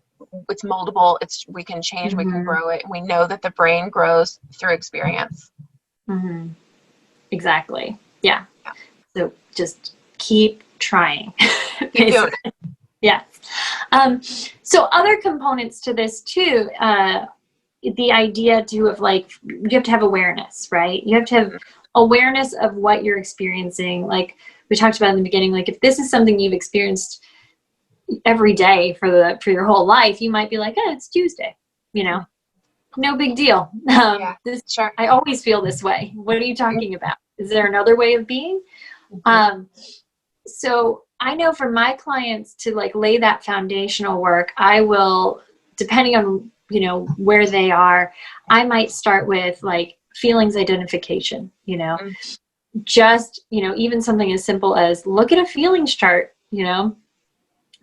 S2: moldable. We can change, we can grow it. We know that the brain grows through experience.
S1: Exactly. Yeah. So just keep trying.
S2: Keep doing it.
S1: Yeah. So other components to this too, the idea too of like, you have to have awareness, right? You have to have awareness of what you're experiencing. Like we talked about in the beginning, like if this is something you've experienced every day for your whole life, you might be like, oh, it's Tuesday, no big deal.
S2: Sure.
S1: I always feel this way. What are you talking about? Is there another way of being? So I know for my clients to like lay that foundational work, I will, depending on, where they are, I might start with like feelings identification, just, even something as simple as look at a feelings chart,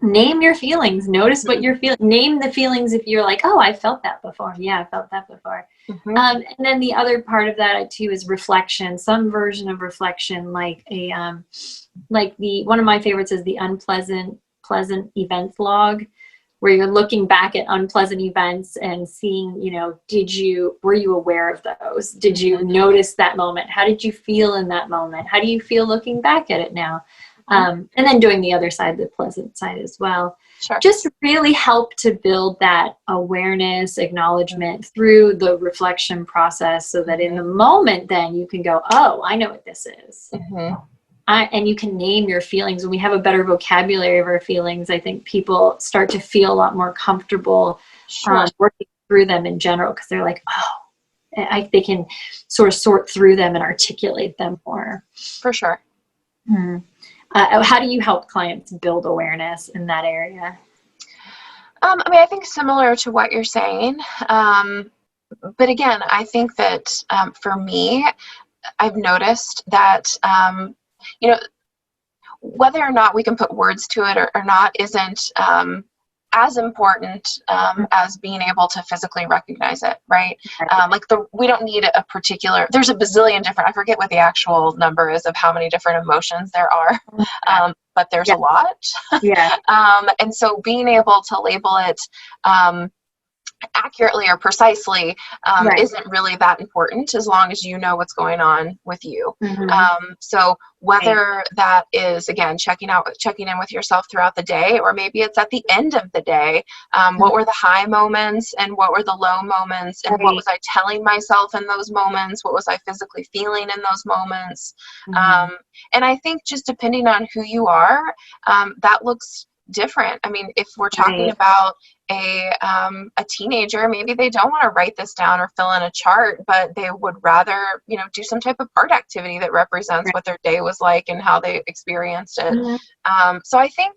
S1: name your feelings, notice what you're feeling, name the feelings. If you're like, oh, I felt that before. Yeah, I felt that before. And then the other part of that too is reflection, some version of reflection, like one of my favorites is the pleasant events log, where you're looking back at unpleasant events and seeing, were you aware of those? Did you notice that moment? How did you feel in that moment? How do you feel looking back at it now? And then doing the other side, the pleasant side as well.
S2: Sure.
S1: Just really help to build that awareness, acknowledgement through the reflection process, so that in the moment then you can go, oh, I know what this is. And you can name your feelings. When we have a better vocabulary of our feelings, I think people start to feel a lot more comfortable working through them in general, because they're like, oh, they can sort of sort through them and articulate them more.
S2: For sure.
S1: How do you help clients build awareness in that area?
S2: I think similar to what you're saying. but again, I think that for me, I've noticed that, you know, whether or not we can put words to it or not isn't as important as being able to physically recognize it, right? We don't need a particular, there's a bazillion different, I forget what the actual number is of how many different emotions there are, but there's a lot.
S1: Yeah.
S2: And so being able to label it accurately or precisely isn't really that important as long as you know what's going on with you. So whether that is, again, checking in with yourself throughout the day, or maybe it's at the end of the day, what were the high moments and what were the low moments, and what was I telling myself in those moments, what was I physically feeling in those moments. And I think just depending on who you are, that looks different. I mean, if we're talking about a teenager, maybe they don't want to write this down or fill in a chart, but they would rather, do some type of part activity that represents what their day was like and how they experienced it. So I think,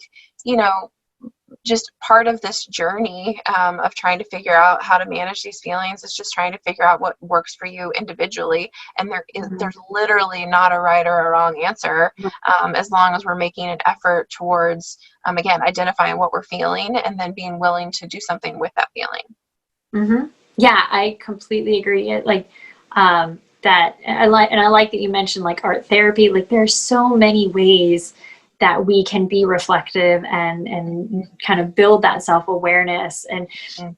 S2: just part of this journey of trying to figure out how to manage these feelings is just trying to figure out what works for you individually. And there's literally not a right or a wrong answer, as long as we're making an effort towards, again, identifying what we're feeling and then being willing to do something with that feeling.
S1: Yeah, I completely agree. That I like that you mentioned like art therapy. Like there's so many ways that we can be reflective and kind of build that self-awareness. And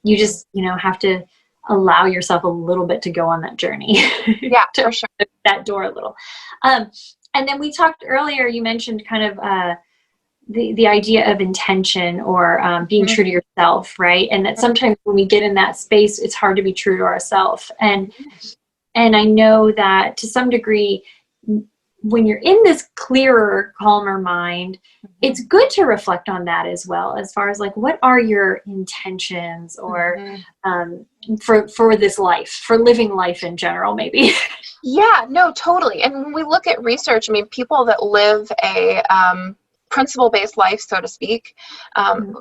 S1: you just, have to allow yourself a little bit to go on that journey.
S2: Yeah, for sure.
S1: That door a little. And then we talked earlier, you mentioned kind of the idea of intention or being true to yourself, right? And that sometimes when we get in that space, it's hard to be true to ourselves. And I know that to some degree, when you're in this clearer, calmer mind, it's good to reflect on that as well, as far as like, what are your intentions or for this life, for living life in general, maybe?
S2: Yeah, no, totally. And when we look at research, I mean, people that live a principle-based life, so to speak,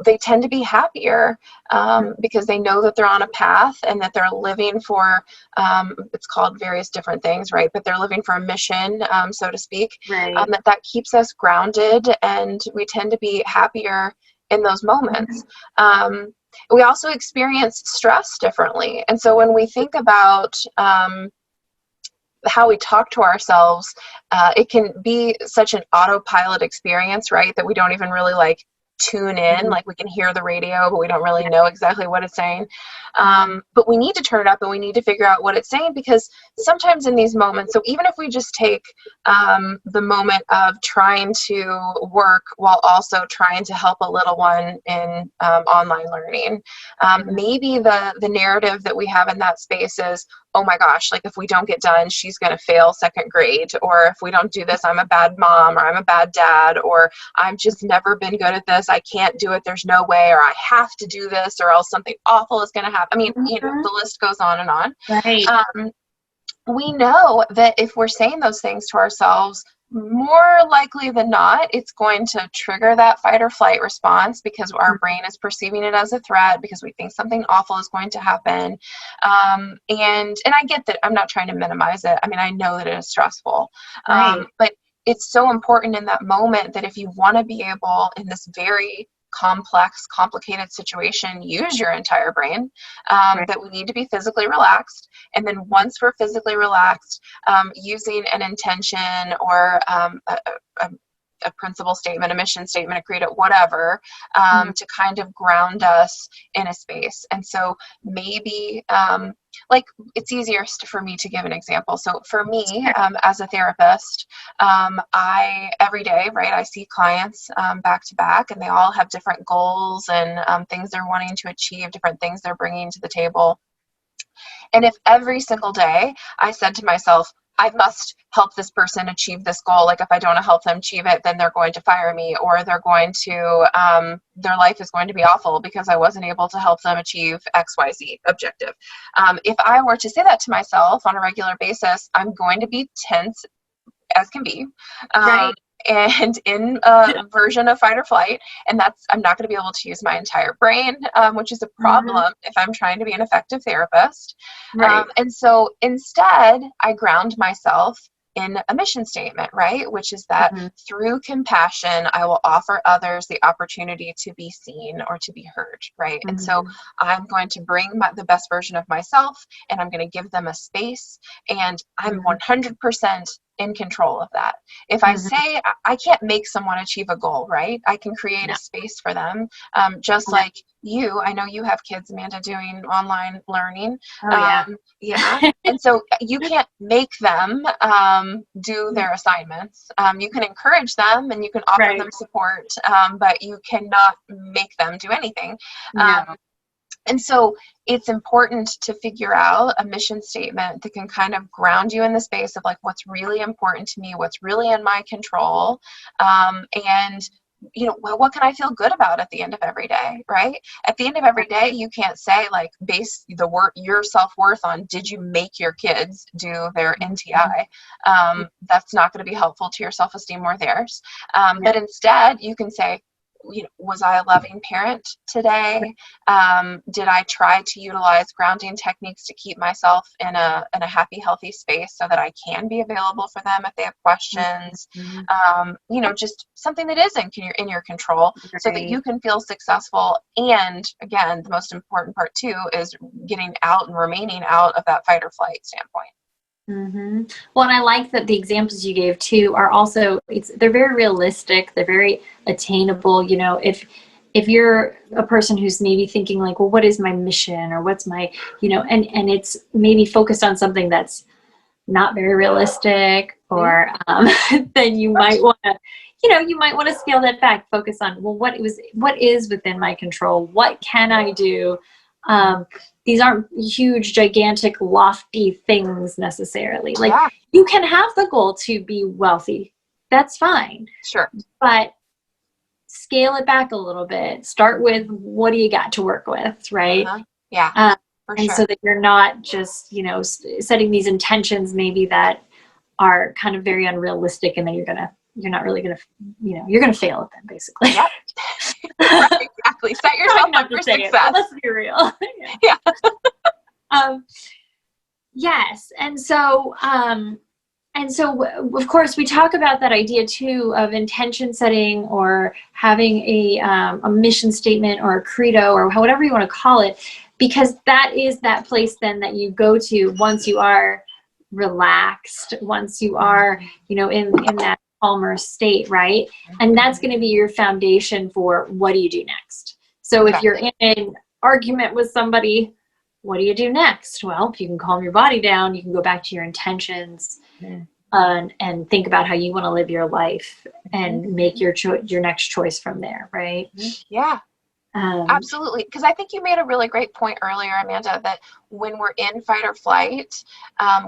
S2: they tend to be happier because they know that they're on a path and that they're living for, it's called various different things, right? But they're living for a mission, so to speak, that keeps us grounded, and we tend to be happier in those moments. We also experience stress differently. And so when we think about how we talk to ourselves, it can be such an autopilot experience, right? That we don't even really like tune in, like we can hear the radio, but we don't really know exactly what it's saying. But we need to turn it up and we need to figure out what it's saying, because sometimes in these moments, so even if we just take the moment of trying to work while also trying to help a little one in online learning, maybe the narrative that we have in that space is, oh my gosh, like if we don't get done, she's going to fail second grade. Or if we don't do this, I'm a bad mom, or I'm a bad dad, or I've just never been good at this. I can't do it. There's no way, or I have to do this, or else something awful is going to happen. I mean, the list goes on and on.
S1: Right.
S2: We know that if we're saying those things to ourselves, more likely than not, it's going to trigger that fight or flight response, because our brain is perceiving it as a threat, because we think something awful is going to happen. And I get that. I'm not trying to minimize it. I mean, I know that it is stressful, but it's so important in that moment that if you want to be able, in this very complex, complicated situation, use your entire brain, that we need to be physically relaxed. And then once we're physically relaxed, using an intention or a principle statement, a mission statement, a credo, whatever, to kind of ground us in a space. And so maybe like it's easier for me to give an example. So for me, as a therapist, I every day, right, I see clients back to back, and they all have different goals and things they're wanting to achieve, different things they're bringing to the table. And if every single day I said to myself, I must help this person achieve this goal. Like if I don't help them achieve it, then they're going to fire me, or they're going to, their life is going to be awful because I wasn't able to help them achieve XYZ objective. If I were to say that to myself on a regular basis, I'm going to be tense as can be. and in a version of fight or flight, and I'm not going to be able to use my entire brain, which is a problem if I'm trying to be an effective therapist.
S1: Right.
S2: And so instead, I ground myself in a mission statement, right? Which is that through compassion, I will offer others the opportunity to be seen or to be heard, right? And so I'm going to bring the best version of myself, and I'm going to give them a space, and I'm 100% in control of that. If I say I can't make someone achieve a goal, right? I can create a space for them, just like you. I know you have kids, Amanda, doing online learning. And so you can't make them do their assignments. You can encourage them and you can offer them support, but you cannot make them do anything. And so it's important to figure out a mission statement that can kind of ground you in the space of like what's really important to me, what's really in my control, and what can I feel good about at the end of every day, right? At the end of every day, you can't say like base your self-worth on did you make your kids do their NTI. That's not going to be helpful to your self-esteem or theirs. But instead, you can say, was I a loving parent today? Did I try to utilize grounding techniques to keep myself in a happy, healthy space so that I can be available for them if they have questions? Just something that is in your control so that you can feel successful. And again, the most important part too is getting out and remaining out of that fight or flight standpoint.
S1: Well, and I like that the examples you gave too are also, they're very realistic. They're very attainable. If you're a person who's maybe thinking like, well, what is my mission or what's my, and it's maybe focused on something that's not very realistic or, then you might want to, scale that back, focus on, well, what is within my control? What can I do? These aren't huge, gigantic, lofty things necessarily. Like you can have the goal to be wealthy. That's fine.
S2: Sure.
S1: But scale it back a little bit. Start with what do you got to work with, right?
S2: For
S1: and
S2: sure.
S1: so that you're not just, setting these intentions maybe that are kind of very unrealistic, and then you're not really gonna, you're gonna fail at them basically.
S2: Yep. Right, exactly. Set yourself up for success.
S1: Let's be real. Yes. And so of course we talk about that idea too of intention setting or having a mission statement or a credo or whatever you want to call it, because that is that place then that you go to once you are relaxed, once you are, in that calmer state, right? And that's going to be your foundation for what do you do next. So if you're in an argument with somebody, what do you do next? Well, if you can calm your body down, you can go back to your intentions and think about how you want to live your life and make your next choice from there, right?
S2: Yeah. Absolutely. Because I think you made a really great point earlier, Amanda, that when we're in fight or flight,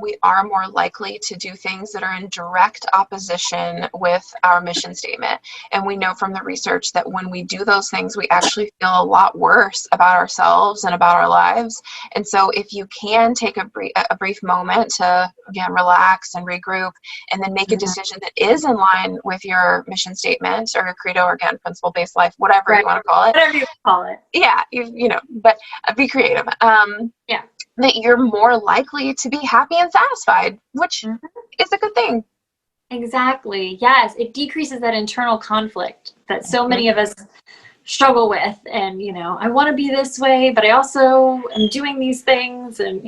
S2: we are more likely to do things that are in direct opposition with our mission statement. And we know from the research that when we do those things, we actually feel a lot worse about ourselves and about our lives. And so if you can take a brief moment to, again, relax and regroup and then make a decision that is in line with your mission statement or your credo, or again, principle-based life, whatever you want to call it.
S1: Whatever you call it.
S2: Yeah, but be creative. That you're more likely to be happy and satisfied, which is a good thing.
S1: Exactly. Yes. It decreases that internal conflict that so many of us struggle with. And, I want to be this way, but I also am doing these things and,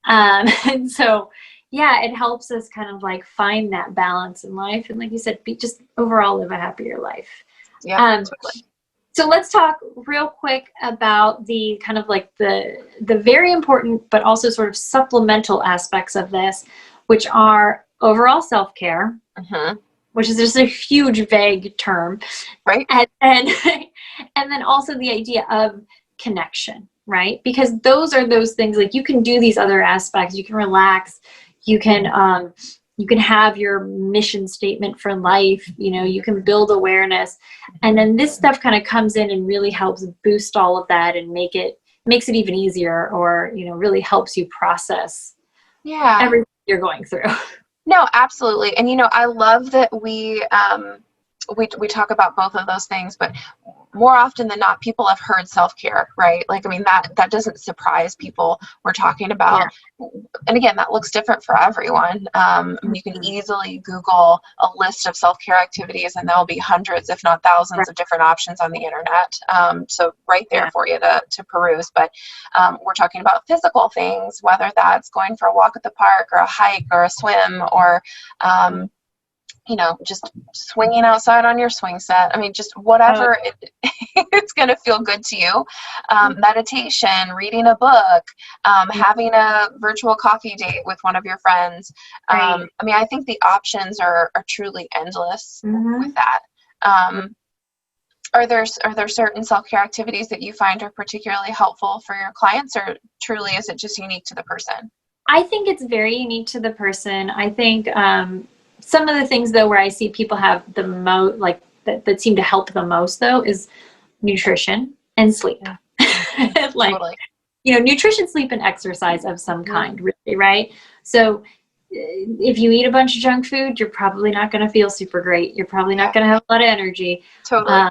S1: and so, it helps us kind of like find that balance in life. And like you said, just overall live a happier life.
S2: Yeah. Totally.
S1: So let's talk real quick about the kind of like the very important, but also sort of supplemental aspects of this, which are overall self-care, which is just a huge vague term.
S2: Right.
S1: And then also the idea of connection, right? Because those are those things like you can do these other aspects, you can relax, you can have your mission statement for life, you can build awareness. And then this stuff kind of comes in and really helps boost all of that and makes it even easier or, really helps you process everything you're going through.
S2: No, absolutely. And, I love that we talk about both of those things, but more often than not, people have heard self-care, right? Like, I mean, that doesn't surprise people. We're talking about, and again, that looks different for everyone. You can easily Google a list of self-care activities, and there'll be hundreds, if not thousands, of different options on the internet. So right there for you to peruse. But we're talking about physical things, whether that's going for a walk at the park or a hike or a swim or just swinging outside on your swing set. I mean, just whatever it's going to feel good to you. Meditation, reading a book, having a virtual coffee date with one of your friends. I mean, I think the options are truly endless with that. Are there certain self-care activities that you find are particularly helpful for your clients, or truly is it just unique to the person?
S1: I think it's very unique to the person. I think some of the things, though, where I see people have the most, like that seem to help the most, though, is nutrition and sleep. Like,
S2: totally.
S1: Nutrition, sleep, and exercise of some kind, really, right? So if you eat a bunch of junk food, you're probably not going to feel super great. You're probably not going to have a lot of energy.
S2: Totally.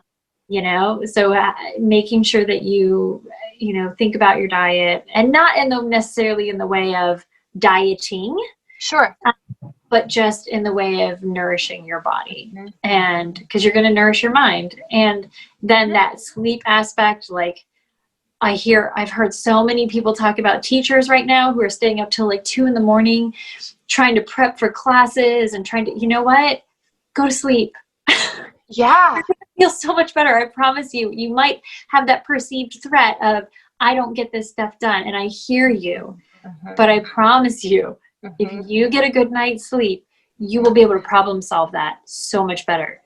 S1: So making sure that you think about your diet, and not necessarily in the way of dieting.
S2: Sure.
S1: But just in the way of nourishing your body, and because you're going to nourish your mind. And then that sleep aspect, like I've heard so many people talk about teachers right now who are staying up till like 2 a.m. trying to prep for classes and trying to, go to sleep.
S2: Yeah.
S1: You're going to feel so much better. I promise you. You might have that perceived threat of, I don't get this stuff done. And I hear you, but I promise you, if you get a good night's sleep, you will be able to problem solve that so much better.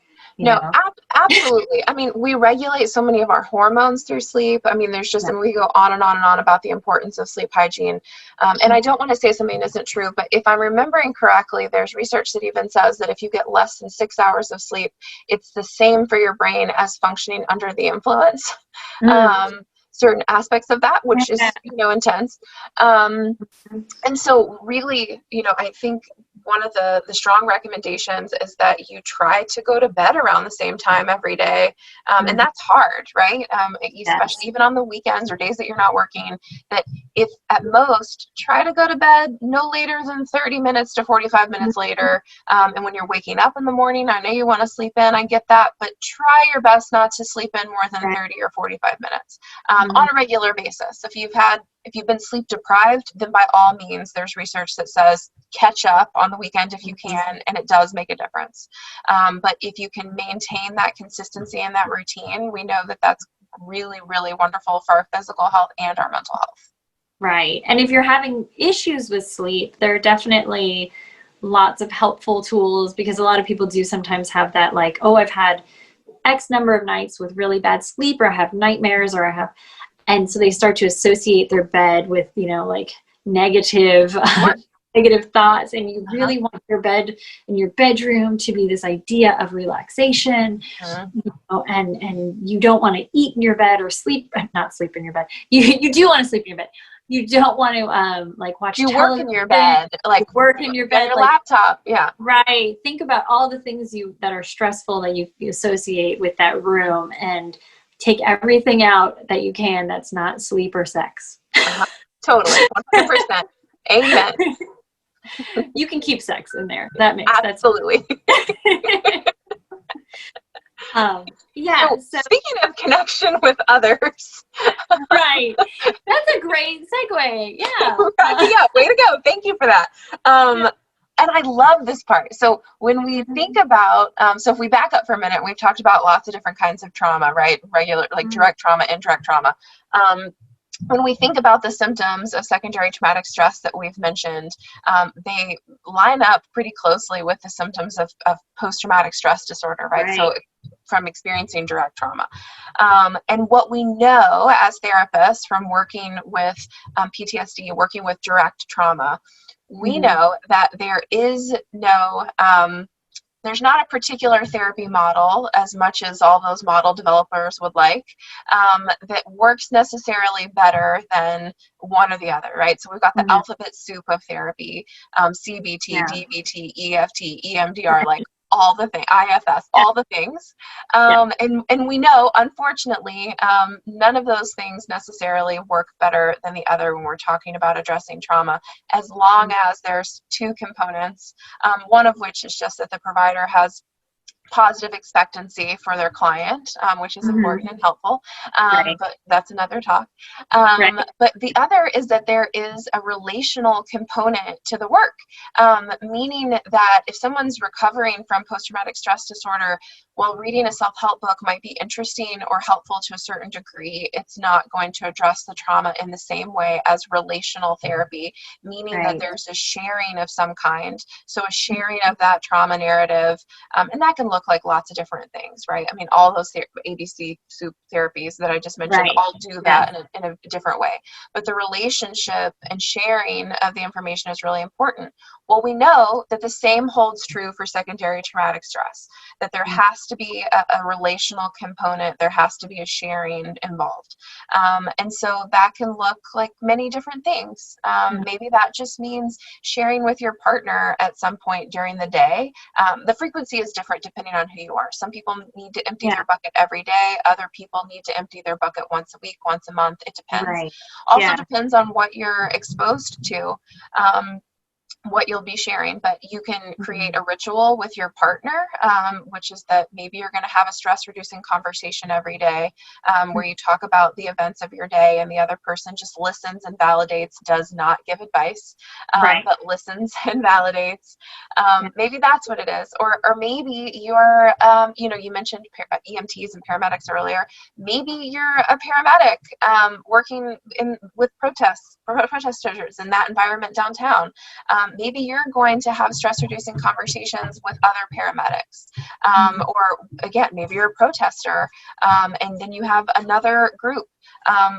S2: Absolutely. I mean, we regulate so many of our hormones through sleep. I mean, there's just, we go on and on and on about the importance of sleep hygiene. And I don't want to say something isn't true, but if I'm remembering correctly, there's research that even says that if you get less than 6 hours of sleep, it's the same for your brain as functioning under the influence. Certain aspects of that, which is, intense. And so really, I think one of the strong recommendations is that you try to go to bed around the same time every day. And that's hard, right? Especially even on the weekends or days that you're not working, that if at most try to go to bed no later than 30 minutes to 45 minutes later. And when you're waking up in the morning, I know you want to sleep in, I get that, but try your best not to sleep in more than 30 or 45 minutes on a regular basis. If you've been sleep deprived, then by all means, there's research that says catch up on the weekend if you can, and it does make a difference. But if you can maintain that consistency and that routine, we know that that's really, really wonderful for our physical health and our mental health.
S1: Right. And if you're having issues with sleep, there are definitely lots of helpful tools, because a lot of people do sometimes have that, like, oh, I've had X number of nights with really bad sleep, or I have nightmares, and so they start to associate their bed with, like negative thoughts. And you really want your bed in your bedroom to be this idea of relaxation, and you don't want to eat in your bed or not sleep in your bed. You do want to sleep in your bed. You don't want to watch television.
S2: Work in your bed,
S1: work in your bed,
S2: your laptop. Yeah.
S1: Right. Think about all the things that are stressful that you associate with that room, and take everything out that you can that's not sleep or sex.
S2: Totally. 100%. Amen.
S1: You can keep sex in there. That makes
S2: absolutely.
S1: So
S2: speaking of connection with others.
S1: Right. That's a great segue. Yeah.
S2: Yeah. Way to go. Thank you for that. And I love this part. So when we think about, so if we back up for a minute, we've talked about lots of different kinds of trauma, right? Regular, like direct trauma, indirect trauma. When we think about the symptoms of secondary traumatic stress that we've mentioned, they line up pretty closely with the symptoms of post-traumatic stress disorder, right? So from experiencing direct trauma. And what we know as therapists from working with PTSD, working with direct trauma, we know that there is no there's not a particular therapy model, as much as all those model developers would like, that works necessarily better than one or the other, right? So we've got the alphabet soup of therapy, CBT, DBT, EFT, EMDR, like all the things, IFS, all the things. And we know, unfortunately, none of those things necessarily work better than the other when we're talking about addressing trauma, as long as there's two components, one of which is just that the provider has positive expectancy for their client, which is important and helpful, but that's another talk. But the other is that there is a relational component to the work, meaning that if someone's recovering from post-traumatic stress disorder, while reading a self-help book might be interesting or helpful to a certain degree, it's not going to address the trauma in the same way as relational therapy, meaning that there's a sharing of some kind. So a sharing of that trauma narrative, and that can look like lots of different things, right? I mean, all those ABC soup therapies that I just mentioned all do that in a different way. But the relationship and sharing of the information is really important. Well, we know that the same holds true for secondary traumatic stress, that there has to be a relational component, there has to be a sharing involved. And so that can look like many different things. Maybe that just means sharing with your partner at some point during the day. The frequency is different depending on who you are. Some people need to empty their bucket every day. Other people need to empty their bucket once a week, once a month. It depends. Also depends on what you're exposed to. What you'll be sharing, but you can create a ritual with your partner, which is that maybe you're going to have a stress reducing conversation every day, where you talk about the events of your day and the other person just listens and validates, does not give advice, but listens and validates. Maybe that's what it is. Or maybe you're, you mentioned EMTs and paramedics earlier. Maybe you're a paramedic working with protesters in that environment downtown. Maybe you're going to have stress reducing conversations with other paramedics, or again, maybe you're a protester, and then you have another group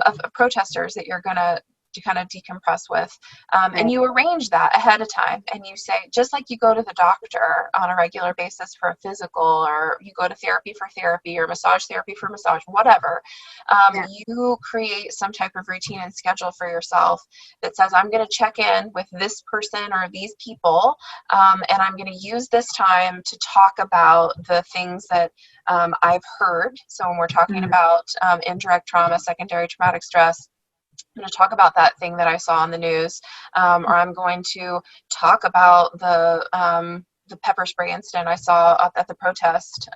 S2: of protesters that you're going to kind of decompress with, and you arrange that ahead of time, and you say, just like you go to the doctor on a regular basis for a physical, or you go to therapy for therapy, or massage therapy for massage, whatever, you create some type of routine and schedule for yourself that says, I'm going to check in with this person or these people, and I'm going to use this time to talk about the things that I've heard. So when we're talking about indirect trauma, secondary traumatic stress, I'm going to talk about that thing that I saw on the news, or I'm going to talk about the pepper spray incident I saw up at the protest,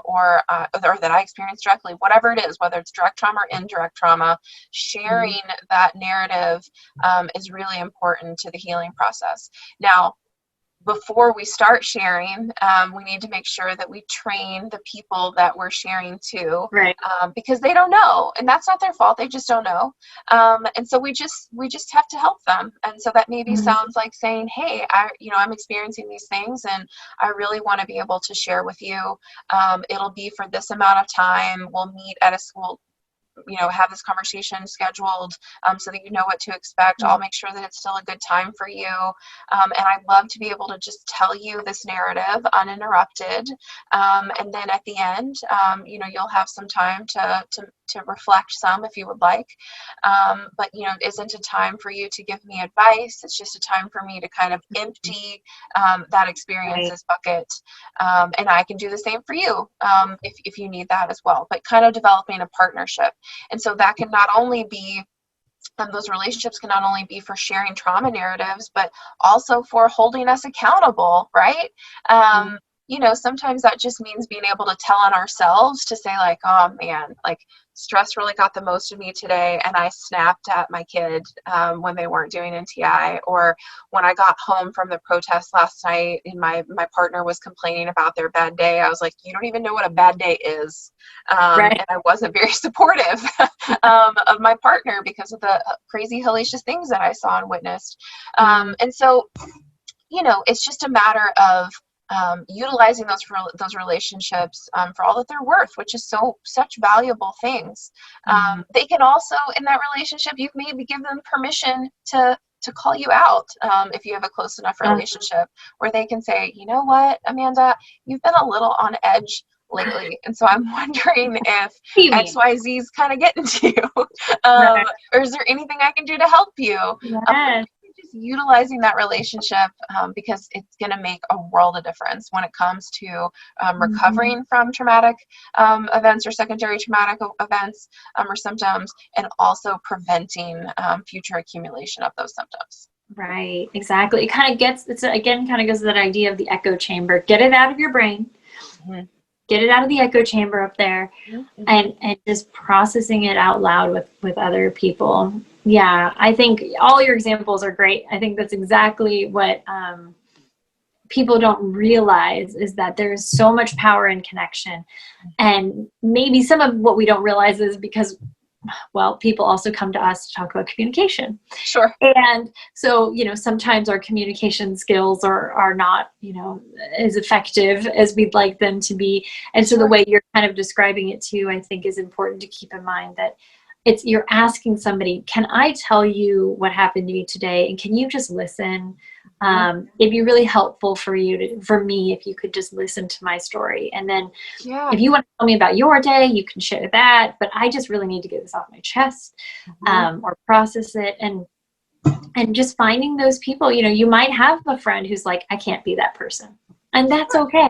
S2: or that I experienced directly, whatever it is, whether it's direct trauma or indirect trauma, sharing that narrative is really important to the healing process. Now, before we start sharing, we need to make sure that we train the people that we're sharing to, because they don't know, and that's not their fault. They just don't know, and so we just have to help them. And so that maybe sounds like saying, "Hey, I'm experiencing these things, and I really want to be able to share with you. It'll be for this amount of time. We'll meet at a school." Have this conversation scheduled, so that you know what to expect. I'll make sure that it's still a good time for you. And I'd love to be able to just tell you this narrative uninterrupted. And then at the end, you'll have some time to reflect some if you would like. But, it isn't a time for you to give me advice. It's just a time for me to kind of empty that experiences bucket. And I can do the same for you if you need that as well. But kind of developing a partnership. And so that can not only be, those relationships can not only be for sharing trauma narratives, but also for holding us accountable, right? Sometimes that just means being able to tell on ourselves, to say like, oh man, like stress really got the most of me today, and I snapped at my kid when they weren't doing NTI, or when I got home from the protest last night and my partner was complaining about their bad day, I was like, you don't even know what a bad day is. And I wasn't very supportive of my partner because of the crazy hellacious things that I saw and witnessed. And so, it's just a matter of utilizing those relationships for all that they're worth, which is such valuable things. They can also, in that relationship, you maybe give them permission to to call you out if you have a close enough relationship where they can say, you know what, Amanda, you've been a little on edge lately, and so I'm wondering if XYZ is kind of getting to you, or is there anything I can do to help you?
S1: Yes.
S2: Just utilizing that relationship because it's going to make a world of difference when it comes to recovering from traumatic events or secondary traumatic events or symptoms, and also preventing future accumulation of those symptoms.
S1: Right, exactly. It kind of goes to that idea of the echo chamber. Get it out of your brain. Get it out of the echo chamber up there, and just processing it out loud with other people. Yeah, I think all your examples are great. I think that's exactly what people don't realize, is that there is so much power in connection. And maybe some of what we don't realize is because, well, people also come to us to talk about communication.
S2: Sure.
S1: And so, sometimes our communication skills are not, as effective as we'd like them to be. And so the way you're kind of describing it too, I think is important to keep in mind, that you're asking somebody, can I tell you what happened to me today? And can you just listen? It'd be really helpful for me if you could just listen to my story. And then if you want to tell me about your day, you can share that. But I just really need to get this off my chest or process it. And just finding those people, you might have a friend who's like, I can't be that person. And that's okay.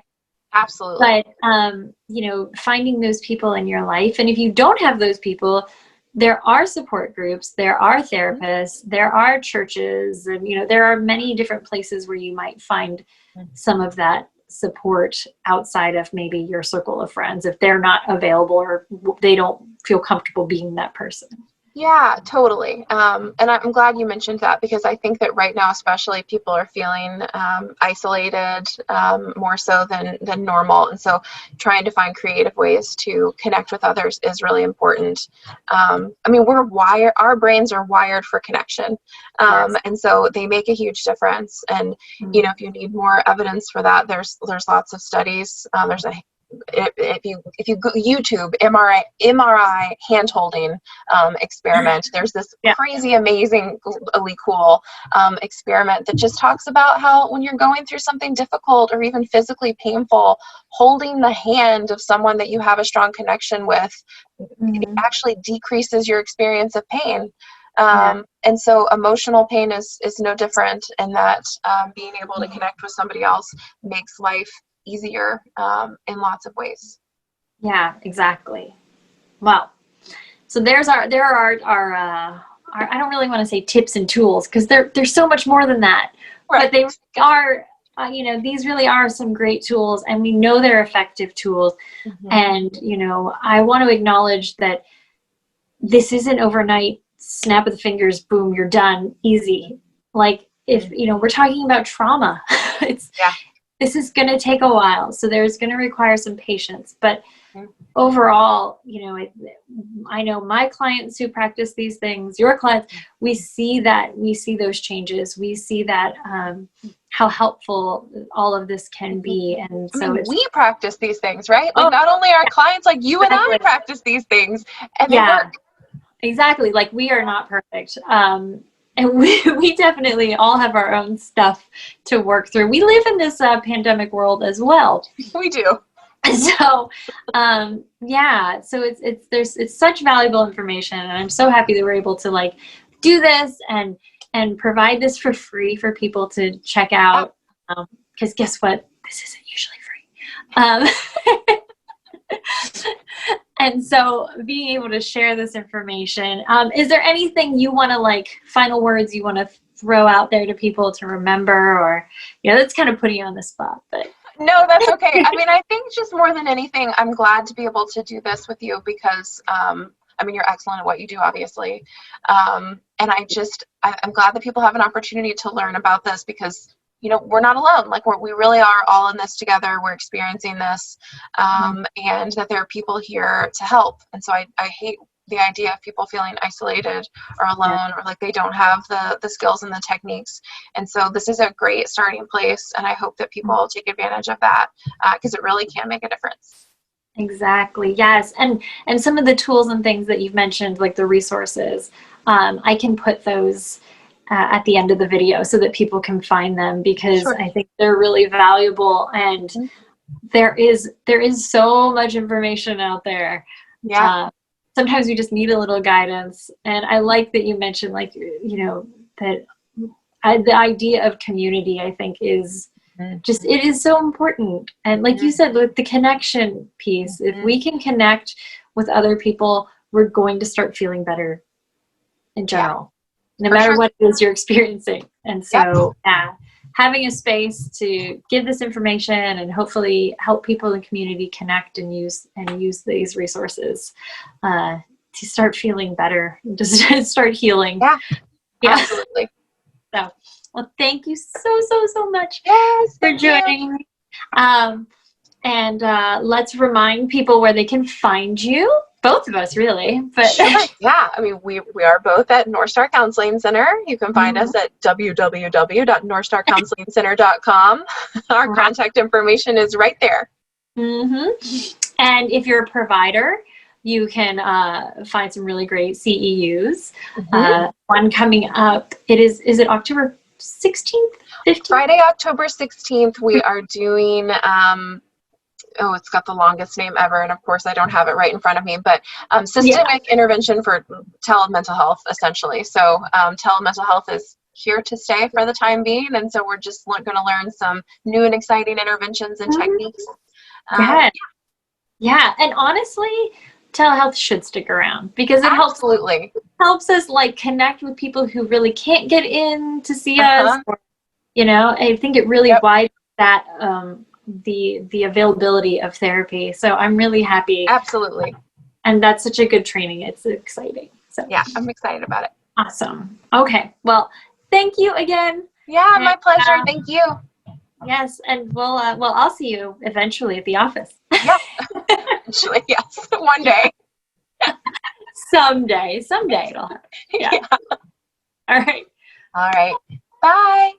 S2: Absolutely.
S1: But, finding those people in your life. And if you don't have those people, there are support groups, there are therapists, there are churches, and, there are many different places where you might find some of that support outside of maybe your circle of friends, if they're not available or they don't feel comfortable being that person.
S2: Yeah, totally. And I'm glad you mentioned that, because I think that right now, especially, people are feeling isolated more so than normal. And so trying to find creative ways to connect with others is really important. Our brains are wired for connection. And so they make a huge difference. And, if you need more evidence for that, there's lots of studies. If you go YouTube MRI hand holding experiment, there's this crazy, amazingly cool experiment that just talks about how when you're going through something difficult or even physically painful, holding the hand of someone that you have a strong connection with it actually decreases your experience of pain. And so emotional pain is no different, in that being able to connect with somebody else makes life easier in lots of ways.
S1: Yeah, exactly. Well, so there are our I don't really want to say tips and tools, because there's so much more than that. Right. But they are, these really are some great tools, and we know they're effective tools. And, I want to acknowledge that this isn't overnight, snap of the fingers, boom, you're done, easy. Like, if, we're talking about trauma, this is going to take a while. So there's going to require some patience. But overall, I know my clients who practice these things, your clients, we see those changes. We see that how helpful all of this can be. And so we
S2: practice these things, right? Like not only our clients, like you and I practice these things, and they work.
S1: Exactly. Like, we are not perfect. And we definitely all have our own stuff to work through. We live in this pandemic world as well.
S2: We do.
S1: So, so it's such valuable information, and I'm so happy that we're able to do this and provide this for free for people to check out. Because guess what? This isn't usually free. And so being able to share this information, is there anything you want to final words you want to throw out there to people to remember, or, that's kind of putting you on the spot, but.
S2: No, that's okay. I think just more than anything, I'm glad to be able to do this with you, because, you're excellent at what you do, obviously. And I'm glad that people have an opportunity to learn about this, because we're not alone. We really are all in this together. We're experiencing this, and that there are people here to help. And so I hate the idea of people feeling isolated or alone, or like they don't have the skills and the techniques. And so this is a great starting place, and I hope that people take advantage of that, because it really can make a difference.
S1: Exactly. Yes. And some of the tools and things that you've mentioned, like the resources, I can put those at the end of the video so that people can find them, because
S2: Sure.
S1: I think they're really valuable, and there is so much information out there.
S2: Yeah.
S1: Sometimes we just need a little guidance. And I like that you mentioned, like, you know, that the idea of community, I think, is just, it is so important. And like you said, with the connection piece, if we can connect with other people, we're going to start feeling better in general, no matter what it is you're experiencing. And so, having a space to give this information and hopefully help people in the community connect and use these resources to start feeling better, just start healing.
S2: Yeah, absolutely.
S1: So, well, thank you so much for joining me. And let's remind people where they can find you. Both of us, really. But
S2: sure. Yeah, I mean, we are both at Northstar Counseling Center. You can find us at www.northstarcounselingcenter.com. Our contact information is right there.
S1: And if you're a provider, you can find some really great CEUs. One coming up, is it October 16th, 15th?
S2: Friday, October 16th, we are doing, it's got the longest name ever, and of course I don't have it right in front of me, but systemic intervention for telemental health, essentially. So telemental health is here to stay for the time being, and so we're just going to learn some new and exciting interventions and techniques.
S1: Yeah, and honestly, telehealth should stick around, because it helps us like connect with people who really can't get in to see us. Or, you know, I think it really widens that the availability of therapy. So I'm really happy.
S2: Absolutely.
S1: And that's such a good training. It's exciting. So
S2: yeah, I'm excited about it.
S1: Awesome. Okay. Well, thank you again.
S2: Yeah, my pleasure. Thank you.
S1: Yes, and I'll see you eventually at the office.
S2: Yep. Eventually, yes. One day.
S1: Someday it'll happen. Yeah. All right.
S2: All right. Bye.